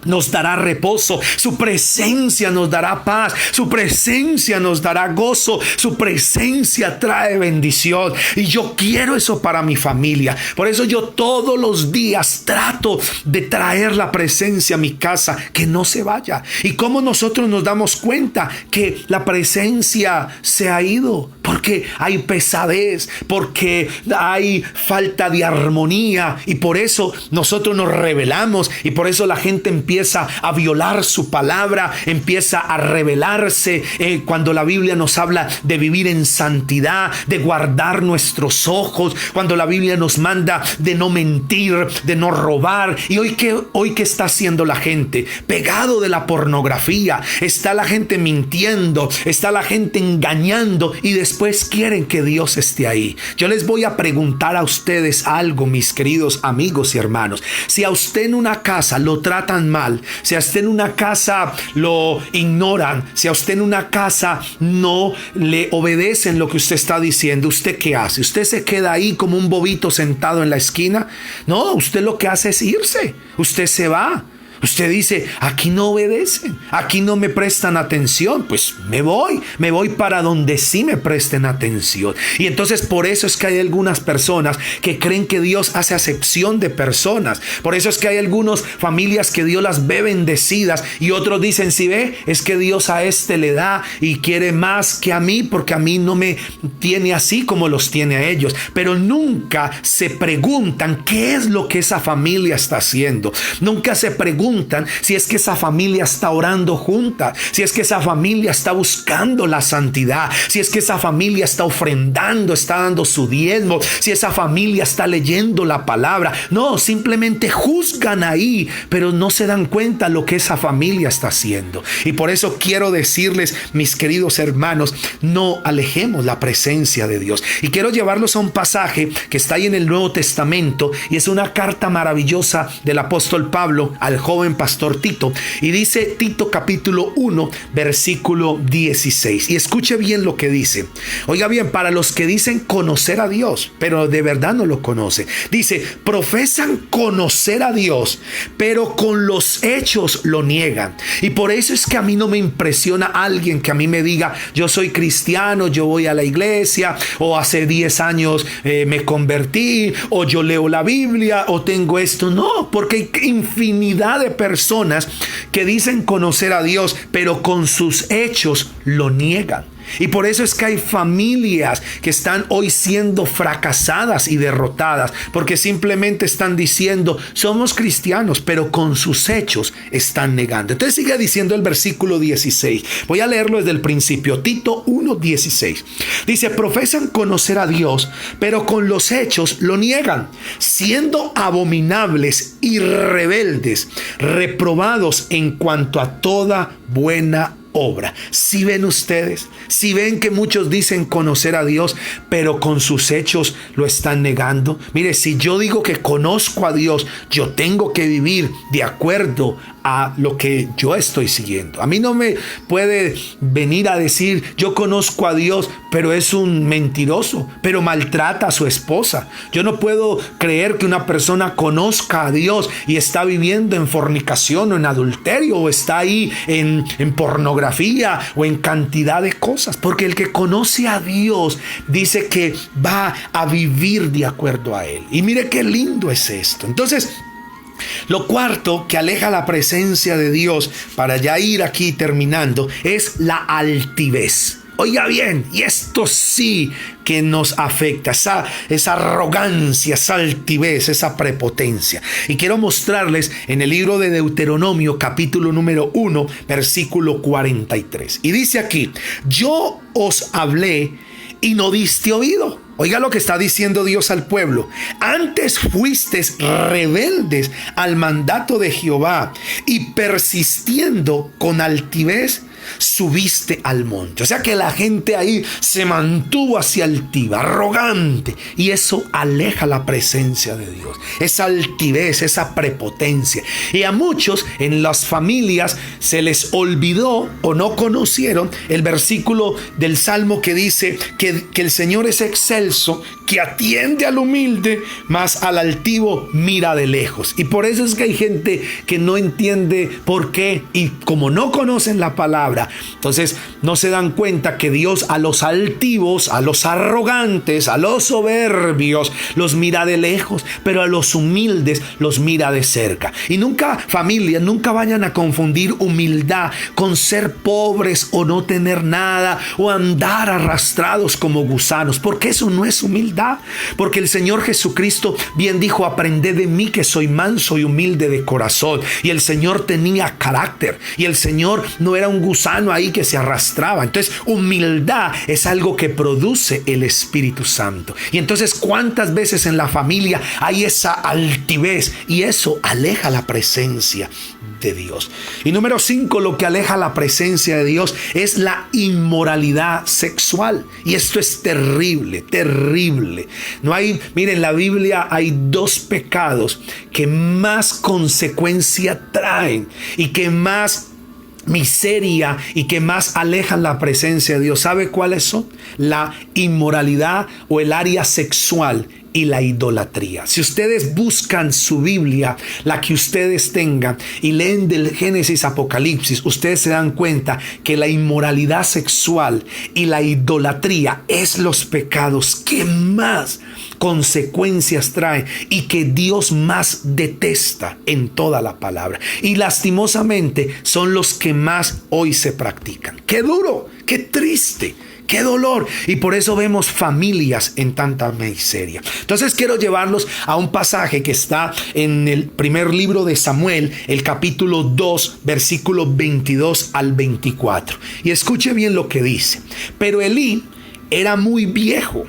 nos dará reposo, su presencia nos dará paz, su presencia nos dará gozo, su presencia trae bendición. Y yo quiero eso para mi familia. Por eso yo todos los días trato de traer la presencia a mi casa, que no se vaya. ¿Y cómo nosotros nos damos cuenta que la presencia se ha ido? Porque hay pesadez, porque hay falta de armonía, y por eso nosotros nos rebelamos, y por eso la gente empieza a violar su palabra, empieza a rebelarse cuando la Biblia nos habla de vivir en santidad, de guardar nuestros ojos, cuando la Biblia nos manda de no mentir, de no robar. Y hoy ¿qué está haciendo la gente? Pegado de la pornografía, está la gente mintiendo, está la gente engañando, y después quieren que Dios esté ahí. Yo les voy a preguntar a ustedes algo, mis queridos amigos y hermanos. Si a usted en una casa lo tratan mal, si a usted en una casa lo ignoran, si a usted en una casa no le obedecen lo que usted está diciendo, ¿usted qué hace? ¿Usted se queda ahí como un bobito sentado en la esquina? No, usted lo que hace es irse. Usted se va. Usted dice, aquí no obedecen, aquí no me prestan atención, pues me voy para donde sí me presten atención. Y entonces por eso es que hay algunas personas que creen que Dios hace acepción de personas. Por eso es que hay algunas familias que Dios las ve bendecidas, y otros dicen, si ve, es que Dios a este le da y quiere más que a mí, porque a mí no me tiene así como los tiene a ellos. Pero nunca se preguntan qué es lo que esa familia está haciendo. Nunca se preguntan si es que esa familia está orando junta, si es que esa familia está buscando la santidad, si es que esa familia está ofrendando, está dando su diezmo, si esa familia está leyendo la palabra. No, simplemente juzgan ahí, pero no se dan cuenta lo que esa familia está haciendo. Y por eso quiero decirles, mis queridos hermanos, no alejemos la presencia de Dios. Y quiero llevarlos a un pasaje que está ahí en el Nuevo Testamento, y es una carta maravillosa del apóstol Pablo al joven pastor Tito, y dice Tito capítulo 1 versículo 16, y escuche bien lo que dice. Oiga bien, para los que dicen conocer a Dios, pero de verdad no lo conocen, dice, profesan conocer a Dios, pero con los hechos lo niegan. Y por eso es que a mí no me impresiona alguien que a mí me diga, yo soy cristiano, yo voy a la iglesia, o hace 10 años me convertí, o yo leo la Biblia, o tengo esto. No, porque hay infinidad de personas que dicen conocer a Dios, pero con sus hechos lo niegan. Y por eso es que hay familias que están hoy siendo fracasadas y derrotadas, porque simplemente están diciendo, somos cristianos, pero con sus hechos están negando. Entonces sigue diciendo el versículo 16. Voy a leerlo desde el principio. Tito 1:16. Dice, profesan conocer a Dios, pero con los hechos lo niegan, siendo abominables y rebeldes, reprobados en cuanto a toda buena obra. Si ven ustedes, si ven que muchos dicen conocer a Dios, pero con sus hechos lo están negando. Mire, si yo digo que conozco a Dios, yo tengo que vivir de acuerdo a lo que yo estoy siguiendo. A mí no me puede venir a decir, yo conozco a Dios, pero es un mentiroso, pero maltrata a su esposa. Yo no puedo creer que una persona conozca a Dios y está viviendo en fornicación o en adulterio o está ahí en pornografía o en cantidad de cosas, porque el que conoce a Dios dice que va a vivir de acuerdo a Él. Y mire qué lindo es esto. Entonces, lo cuarto que aleja la presencia de Dios, para ya ir aquí terminando, es la altivez. Oiga bien, y esto sí que nos afecta, esa arrogancia, esa altivez, esa prepotencia. Y quiero mostrarles en el libro de Deuteronomio, capítulo número 1, versículo 43. Y dice aquí, yo os hablé y no diste oído. Oiga lo que está diciendo Dios al pueblo. Antes fuisteis rebeldes al mandato de Jehová y persistiendo con altivez subiste al monte. O sea que la gente ahí se mantuvo hacia altiva, arrogante, y eso aleja la presencia de Dios. Esa altivez, esa prepotencia. Y a muchos en las familias se les olvidó o no conocieron el versículo del Salmo que dice que el Señor es excelso, que atiende al humilde, mas al altivo mira de lejos. Y por eso es que hay gente que no entiende por qué, y como no conocen la palabra, entonces no se dan cuenta que Dios a los altivos, a los arrogantes, a los soberbios los mira de lejos, pero a los humildes los mira de cerca. Y nunca, familia, nunca vayan a confundir humildad con ser pobres o no tener nada o andar arrastrados como gusanos, porque eso no es humildad. Porque el Señor Jesucristo bien dijo, aprended de mí que soy manso y humilde de corazón. Y el Señor tenía carácter, y el Señor no era un gusano ahí que se arrastraba. Entonces, humildad es algo que produce el Espíritu Santo. Y entonces, ¿cuántas veces en la familia hay esa altivez? Y eso aleja la presencia de Dios. Y número 5, lo que aleja la presencia de Dios es la inmoralidad sexual. Y esto es terrible, terrible. No hay, miren, en la Biblia hay 2 pecados que más consecuencia traen y que más miseria y que más alejan la presencia de Dios. ¿Sabe cuáles son? La inmoralidad o el área sexual y la idolatría. Si ustedes buscan su Biblia, la que ustedes tengan, y leen del Génesis Apocalipsis, ustedes se dan cuenta que la inmoralidad sexual y la idolatría es los pecados que más consecuencias traen y que Dios más detesta en toda la palabra. Y lastimosamente son los que más hoy se practican. ¡Qué duro! ¡Qué triste! ¡Qué dolor! Y por eso vemos familias en tanta miseria. Entonces quiero llevarlos a un pasaje que está en el primer libro de Samuel, el capítulo 2, versículo 22 al 24. Y escuche bien lo que dice. Pero Elí era muy viejo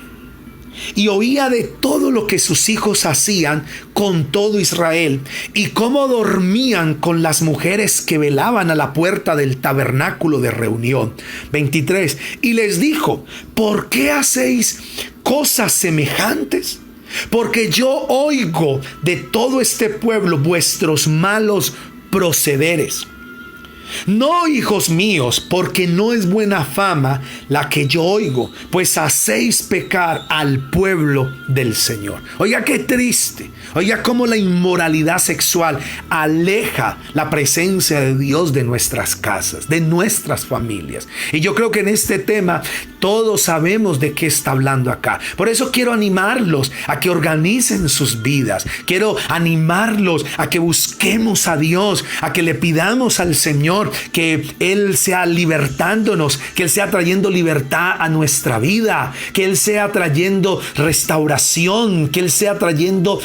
y oía de todo lo que sus hijos hacían con todo Israel y cómo dormían con las mujeres que velaban a la puerta del tabernáculo de reunión. 23. Y les dijo, ¿por qué hacéis cosas semejantes? Porque yo oigo de todo este pueblo vuestros malos procederes. No, hijos míos, porque no es buena fama la que yo oigo, pues hacéis pecar al pueblo del Señor. Oiga, qué triste. Oiga, cómo la inmoralidad sexual aleja la presencia de Dios de nuestras casas, de nuestras familias. Y yo creo que en este tema todos sabemos de qué está hablando acá. Por eso quiero animarlos a que organicen sus vidas. Quiero animarlos a que busquemos a Dios, a que le pidamos al Señor Señor, que Él sea libertándonos, que Él sea trayendo libertad a nuestra vida, que Él sea trayendo restauración, que Él sea trayendo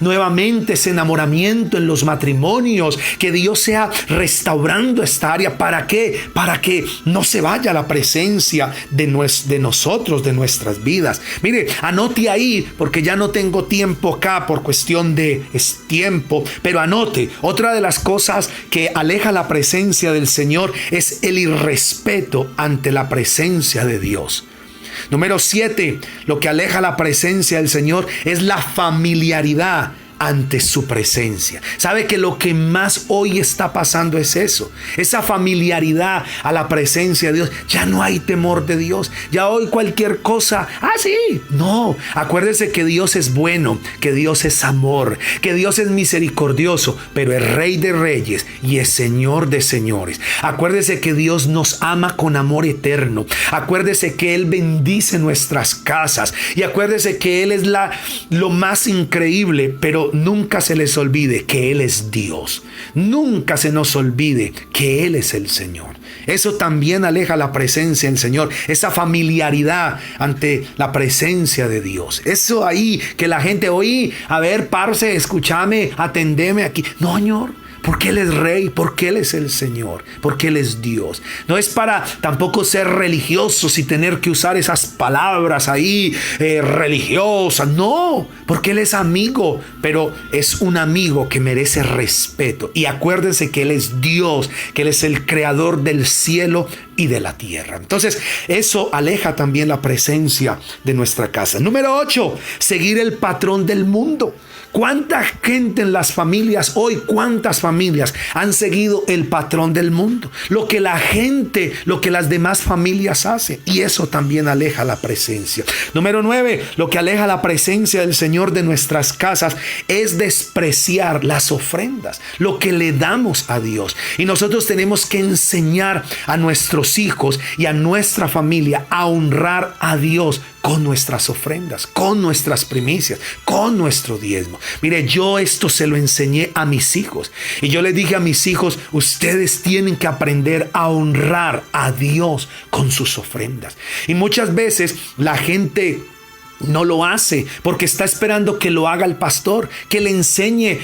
nuevamente ese enamoramiento en los matrimonios, que Dios sea restaurando esta área. ¿Para qué? Para que no se vaya la presencia de nosotros, de nuestras vidas. Mire, anote ahí, porque ya no tengo tiempo acá por cuestión de tiempo, pero anote, otra de las cosas que aleja la presencia del Señor es el irrespeto ante la presencia de Dios. Número 7, lo que aleja la presencia del Señor es la familiaridad ante su presencia. ¿Sabe que lo que más hoy está pasando es eso? Esa familiaridad a la presencia de Dios. Ya no hay temor de Dios. Ya hoy cualquier cosa, sí. No, acuérdese que Dios es bueno, que Dios es amor, que Dios es misericordioso, pero es Rey de reyes y es Señor de señores. Acuérdese que Dios nos ama con amor eterno. Acuérdese que Él bendice nuestras casas. Y acuérdese que Él es lo más increíble, pero nunca se les olvide que Él es Dios. Nunca se nos olvide que Él es el Señor. Eso también aleja la presencia del Señor. Esa familiaridad ante la presencia de Dios. Eso ahí que la gente, oye, a ver, parce, escúchame, atendeme aquí. No, Señor. Porque Él es Rey, porque Él es el Señor, porque Él es Dios. No es para tampoco ser religiosos y tener que usar esas palabras ahí religiosas. No, porque Él es amigo, pero es un amigo que merece respeto. Y acuérdense que Él es Dios, que Él es el creador del cielo y de la tierra. Entonces, eso aleja también la presencia de nuestra casa. Número 8, seguir el patrón del mundo. ¿Cuánta gente en las familias hoy, cuántas familias han seguido el patrón del mundo? Lo que la gente, lo que las demás familias hacen. Y eso también aleja la presencia. Número 9, lo que aleja la presencia del Señor de nuestras casas es despreciar las ofrendas, lo que le damos a Dios. Y nosotros tenemos que enseñar a nuestros hijos y a nuestra familia a honrar a Dios con nuestras ofrendas, con nuestras primicias, con nuestro diezmo. Mire, yo esto se lo enseñé a mis hijos. Y yo les dije a mis hijos, ustedes tienen que aprender a honrar a Dios con sus ofrendas. Y muchas veces la gente no lo hace porque está esperando que lo haga el pastor, que le enseñe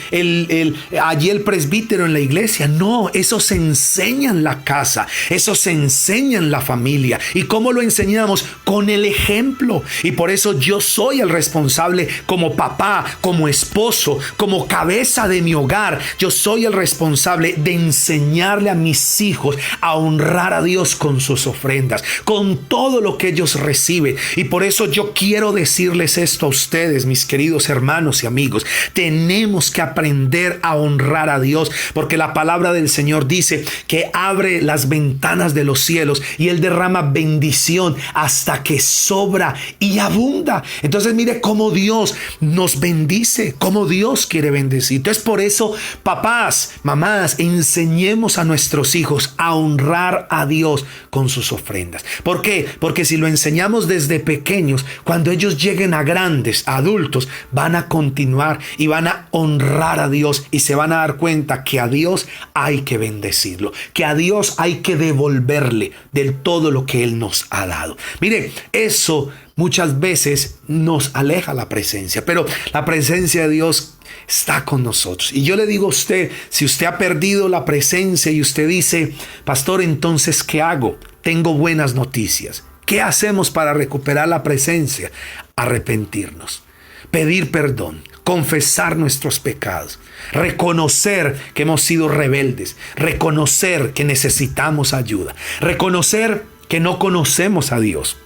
allí el presbítero en la iglesia. No, eso se enseña en la casa, eso se enseña en la familia. ¿Y cómo lo enseñamos? Con el ejemplo. Y por eso yo soy el responsable como papá, como esposo, como cabeza de mi hogar. Yo soy el responsable de enseñarle a mis hijos a honrar a Dios con sus ofrendas, con todo lo que ellos reciben. Y por eso yo quiero decirles esto a ustedes, mis queridos hermanos y amigos. Tenemos que aprender a honrar a Dios, porque la palabra del Señor dice que abre las ventanas de los cielos y Él derrama bendición hasta que sobra y abunda. Entonces mire cómo Dios nos bendice, cómo Dios quiere bendecir. Entonces por eso, papás, mamás, enseñemos a nuestros hijos a honrar a Dios con sus ofrendas. ¿Por qué? Porque si lo enseñamos desde pequeños, cuando ellos lleguen a grandes, a adultos, van a continuar y van a honrar a Dios y se van a dar cuenta que a Dios hay que bendecirlo, que a Dios hay que devolverle del todo lo que Él nos ha dado. Mire, eso muchas veces nos aleja la presencia, pero la presencia de Dios está con nosotros. Y yo le digo a usted, si usted ha perdido la presencia y usted dice, pastor, entonces, ¿qué hago? Tengo buenas noticias. ¿Qué hacemos para recuperar la presencia? Arrepentirnos, pedir perdón, confesar nuestros pecados, reconocer que hemos sido rebeldes, reconocer que necesitamos ayuda, reconocer que no conocemos a Dios.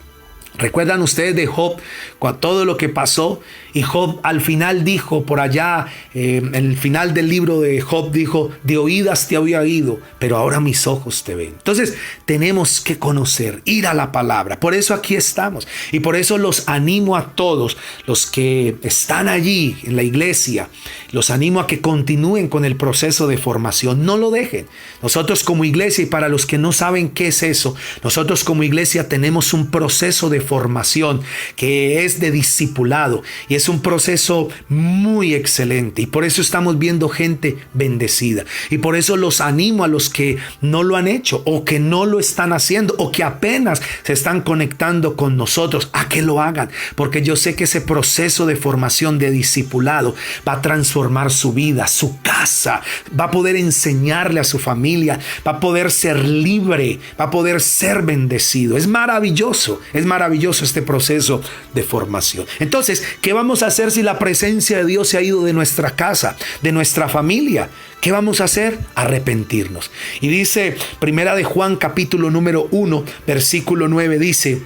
¿Recuerdan ustedes de Job, con todo lo que pasó? Y Job al final dijo, por allá, en el final del libro de Job dijo, de oídas te había oído, pero ahora mis ojos te ven. Entonces tenemos que conocer, ir a la palabra. Por eso aquí estamos. Y por eso los animo a todos los que están allí en la iglesia, los animo a que continúen con el proceso de formación. No lo dejen. Nosotros como iglesia, y para los que no saben qué es eso, nosotros como iglesia tenemos un proceso de de formación, que es de discipulado, y es un proceso muy excelente, y por eso estamos viendo gente bendecida, y por eso los animo a los que no lo han hecho o que no lo están haciendo o que apenas se están conectando con nosotros, a que lo hagan, porque yo sé que ese proceso de formación, de discipulado, va a transformar su vida, su casa, va a poder enseñarle a su familia, va a poder ser libre, va a poder ser bendecido. Es maravilloso este proceso de formación. Entonces, ¿qué vamos a hacer si la presencia de Dios se ha ido de nuestra casa, de nuestra familia? ¿Qué vamos a hacer? Arrepentirnos. Y dice Primera de Juan capítulo número 1, versículo 9, dice: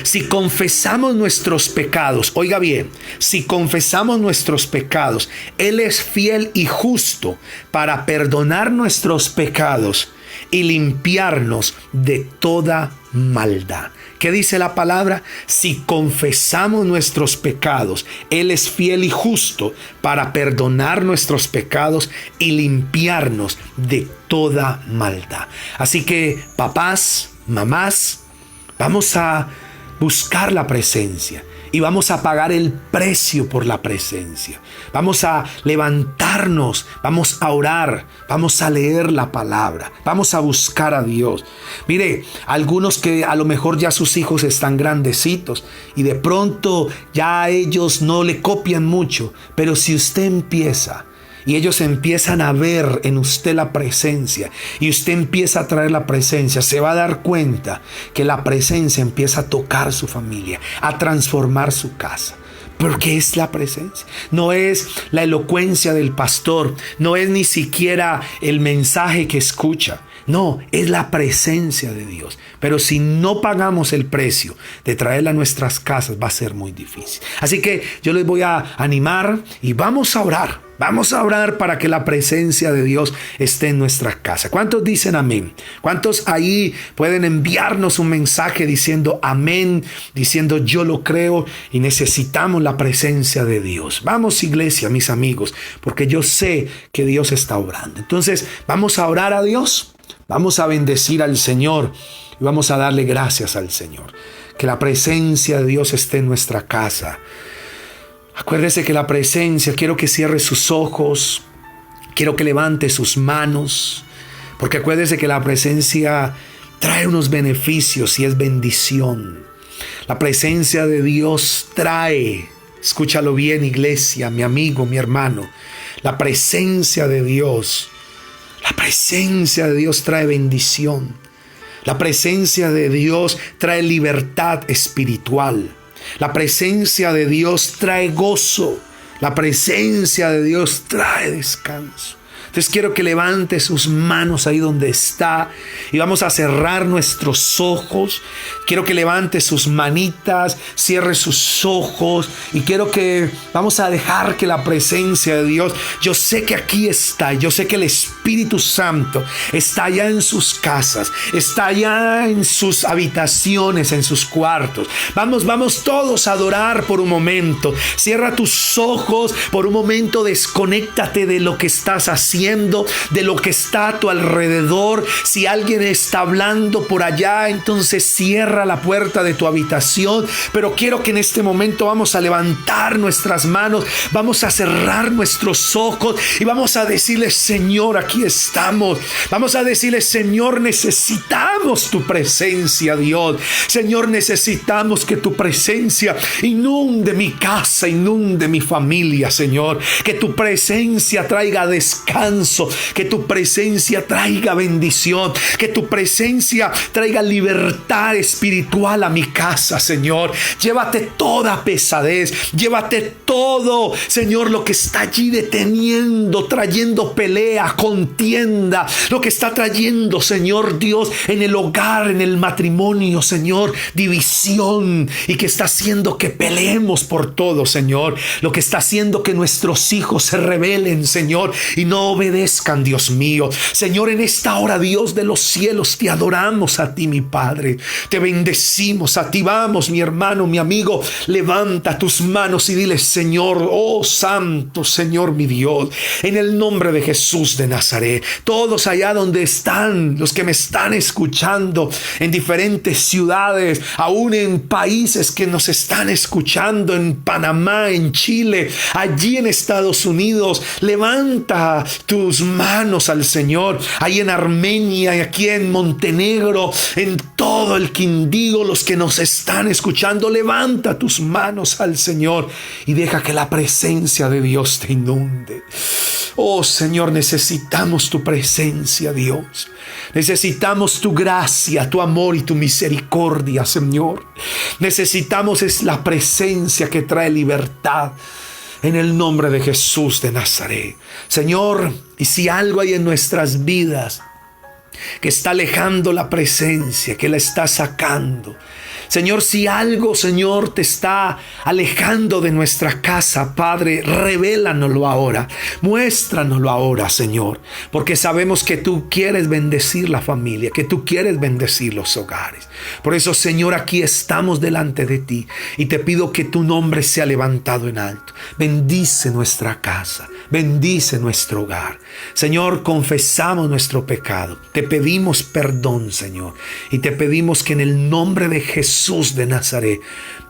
si confesamos nuestros pecados, oiga bien, si confesamos nuestros pecados, Él es fiel y justo para perdonar nuestros pecados y limpiarnos de toda maldad. ¿Qué dice la palabra? Si confesamos nuestros pecados, Él es fiel y justo para perdonar nuestros pecados y limpiarnos de toda maldad. Así que, papás, mamás, vamos a buscar la presencia y vamos a pagar el precio por la presencia. Vamos a levantarnos, vamos a orar, vamos a leer la palabra, vamos a buscar a Dios. Mire, algunos que a lo mejor ya sus hijos están grandecitos y de pronto ya ellos no le copian mucho, pero si usted empieza y ellos empiezan a ver en usted la presencia y usted empieza a traer la presencia, se va a dar cuenta que la presencia empieza a tocar su familia, a transformar su casa. Porque es la presencia, no es la elocuencia del pastor, no es ni siquiera el mensaje que escucha. No, es la presencia de Dios. Pero si no pagamos el precio de traerla a nuestras casas, va a ser muy difícil. Así que yo les voy a animar y vamos a orar. Vamos a orar para que la presencia de Dios esté en nuestra casa. ¿Cuántos dicen amén? ¿Cuántos ahí pueden enviarnos un mensaje diciendo amén? Diciendo yo lo creo y necesitamos la presencia de Dios. Vamos, iglesia, mis amigos, porque yo sé que Dios está obrando. Entonces, vamos a orar a Dios. Vamos a bendecir al Señor y vamos a darle gracias al Señor. Que la presencia de Dios esté en nuestra casa. Acuérdese que la presencia, quiero que cierre sus ojos, quiero que levante sus manos, porque acuérdese que la presencia trae unos beneficios y es bendición. La presencia de Dios trae, escúchalo bien, iglesia, mi amigo, mi hermano, la presencia de Dios trae bendición. La presencia de Dios trae libertad espiritual. La presencia de Dios trae gozo. La presencia de Dios trae descanso. Entonces quiero que levante sus manos ahí donde está y vamos a cerrar nuestros ojos. Quiero que levante sus manitas, cierre sus ojos y quiero que vamos a dejar que la presencia de Dios, yo sé que aquí está, yo sé que el Espíritu Santo está allá en sus casas, está allá en sus habitaciones, en sus cuartos. Vamos todos a adorar por un momento. Cierra tus ojos por un momento, desconéctate de lo que estás haciendo, de lo que está a tu alrededor. Si alguien está hablando por allá, entonces cierra la puerta de tu habitación. Pero quiero que en este momento vamos a levantar nuestras manos, vamos a cerrar nuestros ojos y vamos a decirle: Señor, aquí estamos. Vamos a decirle: Señor, necesitamos tu presencia, Dios. Señor, necesitamos que tu presencia inunde mi casa, inunde mi familia, Señor. Que tu presencia traiga descanso, que tu presencia traiga bendición, que tu presencia traiga libertad espiritual a mi casa, Señor. Llévate toda pesadez, llévate todo, Señor, lo que está allí deteniendo, trayendo pelea, contienda, lo que está trayendo, Señor Dios, en el hogar, en el matrimonio, Señor, división, y que está haciendo que peleemos por todo, Señor. Lo que está haciendo que nuestros hijos se rebelen, Señor, y no obedezcan obedezcan, Dios mío. Señor, en esta hora, Dios de los cielos, te adoramos a ti, mi Padre. Te bendecimos a ti. Vamos, mi hermano, mi amigo, levanta tus manos y dile: Señor, oh santo Señor, mi Dios, en el nombre de Jesús de Nazaret, todos allá donde están, los que me están escuchando en diferentes ciudades, aún en países que nos están escuchando, en Panamá, en Chile, allí en Estados Unidos, levanta tus manos al Señor. Ahí en Armenia y aquí en Montenegro, en todo el Quindío, los que nos están escuchando, levanta tus manos al Señor y deja que la presencia de Dios te inunde. Oh Señor, necesitamos tu presencia, Dios. Necesitamos tu gracia, tu amor y tu misericordia, Señor. Necesitamos es la presencia que trae libertad. En el nombre de Jesús de Nazaret. Señor, y si algo hay en nuestras vidas que está alejando la presencia, que la está sacando, Señor, si algo, Señor, te está alejando de nuestra casa, Padre, revélanoslo ahora, muéstranoslo ahora, Señor, porque sabemos que tú quieres bendecir la familia, que tú quieres bendecir los hogares. Por eso, Señor, aquí estamos delante de ti y te pido que tu nombre sea levantado en alto. Bendice nuestra casa, bendice nuestro hogar. Señor, confesamos nuestro pecado, te pedimos perdón, Señor, y te pedimos que en el nombre de Jesús de Nazaret,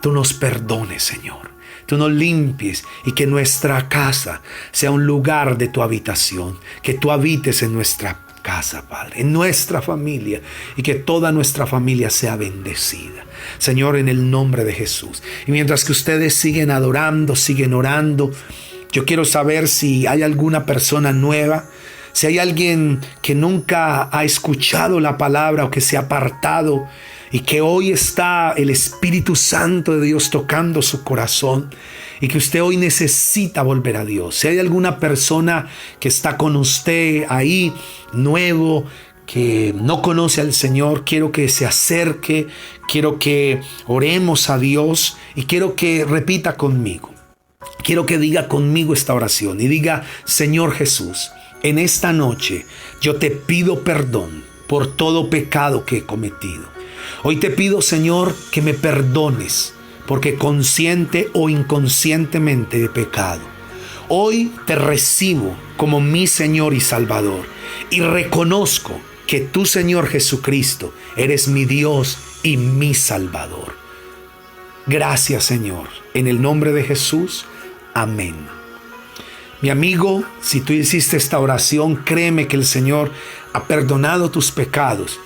tú nos perdones, Señor. Tú nos limpies y que nuestra casa sea un lugar de tu habitación. Que tú habites en nuestra casa, Padre, en nuestra familia, y que toda nuestra familia sea bendecida. Señor, en el nombre de Jesús. Y mientras que ustedes siguen adorando, siguen orando, yo quiero saber si hay alguna persona nueva, si hay alguien que nunca ha escuchado la palabra o que se ha apartado y que hoy está el Espíritu Santo de Dios tocando su corazón y que usted hoy necesita volver a Dios. Si hay alguna persona que está con usted ahí, nuevo, que no conoce al Señor, quiero que se acerque, quiero que oremos a Dios y quiero que repita conmigo. Quiero que diga conmigo esta oración y diga: Señor Jesús, en esta noche yo te pido perdón por todo pecado que he cometido. Hoy te pido, Señor, que me perdones porque consciente o inconscientemente he pecado. Hoy te recibo como mi Señor y Salvador y reconozco que tú, Señor Jesucristo, eres mi Dios y mi Salvador. Gracias, Señor. En el nombre de Jesús, amén. Mi amigo, si tú hiciste esta oración, créeme que el Señor ha perdonado tus pecados.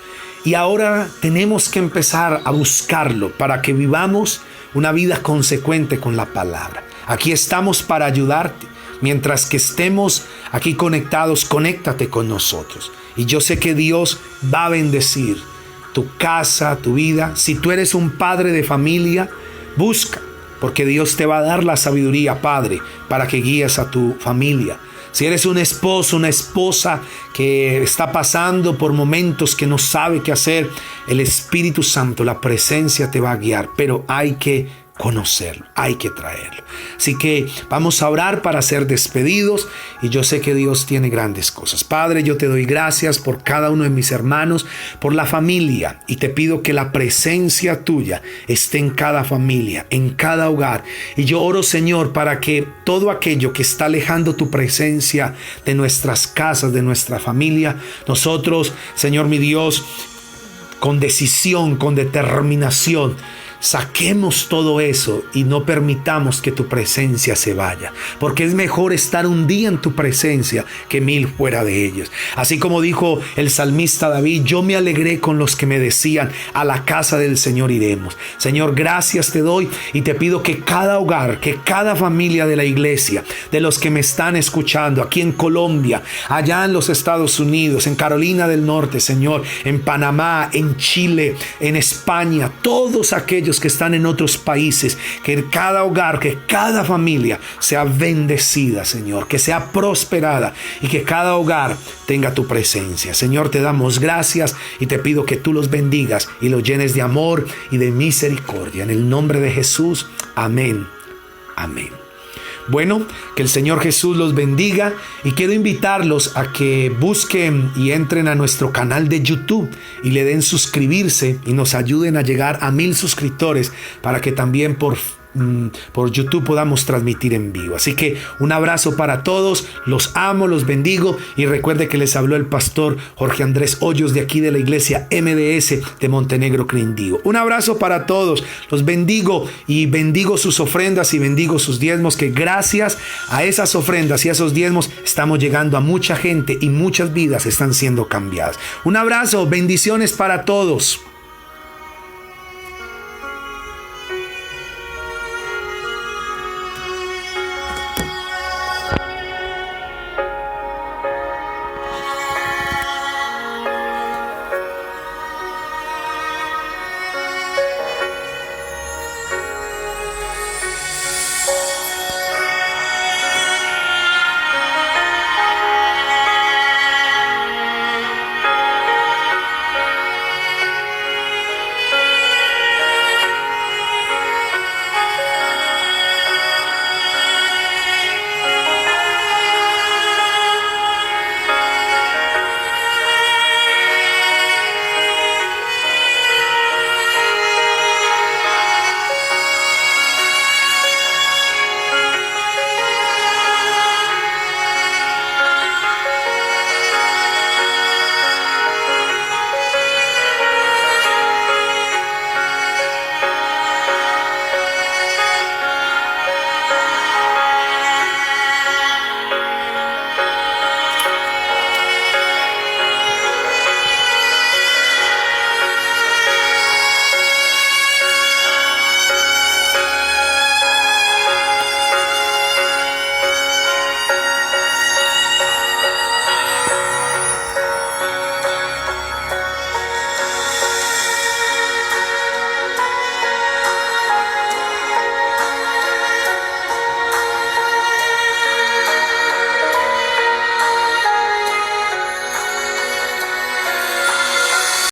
Y ahora tenemos que empezar a buscarlo para que vivamos una vida consecuente con la palabra. Aquí estamos para ayudarte. Mientras que estemos aquí conectados, conéctate con nosotros. Y yo sé que Dios va a bendecir tu casa, tu vida. Si tú eres un padre de familia, busca, porque Dios te va a dar la sabiduría, Padre, para que guíes a tu familia. Si eres un esposo, una esposa que está pasando por momentos que no sabe qué hacer, el Espíritu Santo, la presencia te va a guiar, pero hay que conocerlo, hay que traerlo. Así que vamos a orar para ser despedidos y yo sé que Dios tiene grandes cosas. Padre, yo te doy gracias por cada uno de mis hermanos, por la familia, y te pido que la presencia tuya esté en cada familia, en cada hogar. Y yo oro, Señor, para que todo aquello que está alejando tu presencia de nuestras casas, de nuestra familia, nosotros, Señor mi Dios, con decisión, con determinación, saquemos todo eso y no permitamos que tu presencia se vaya, porque es mejor estar un día en tu presencia que 1000 fuera de ellos. Así como dijo el salmista David: yo me alegré con los que me decían, a la casa del Señor iremos. Señor, gracias te doy y te pido que cada hogar, que cada familia de la iglesia, de los que me están escuchando aquí en Colombia, allá en los Estados Unidos, en Carolina del Norte, Señor, en Panamá, en Chile, en España, todos aquellos que están en otros países, que cada hogar, que cada familia sea bendecida, Señor, que sea prosperada y que cada hogar tenga tu presencia. Señor, te damos gracias y te pido que tú los bendigas y los llenes de amor y de misericordia. En el nombre de Jesús, amén. Amén. Bueno, que el Señor Jesús los bendiga y quiero invitarlos a que busquen y entren a nuestro canal de YouTube y le den suscribirse y nos ayuden a llegar a 1000 suscriptores para que también por YouTube podamos transmitir en vivo. Así que un abrazo para todos, los amo, los bendigo y recuerde que les habló el pastor Jorge Andrés Hoyos de aquí de la iglesia MDS de Montenegro, Quindío. Un abrazo para todos, los bendigo y bendigo sus ofrendas y bendigo sus diezmos, que gracias a esas ofrendas y a esos diezmos estamos llegando a mucha gente y muchas vidas están siendo cambiadas. Un abrazo, bendiciones para todos.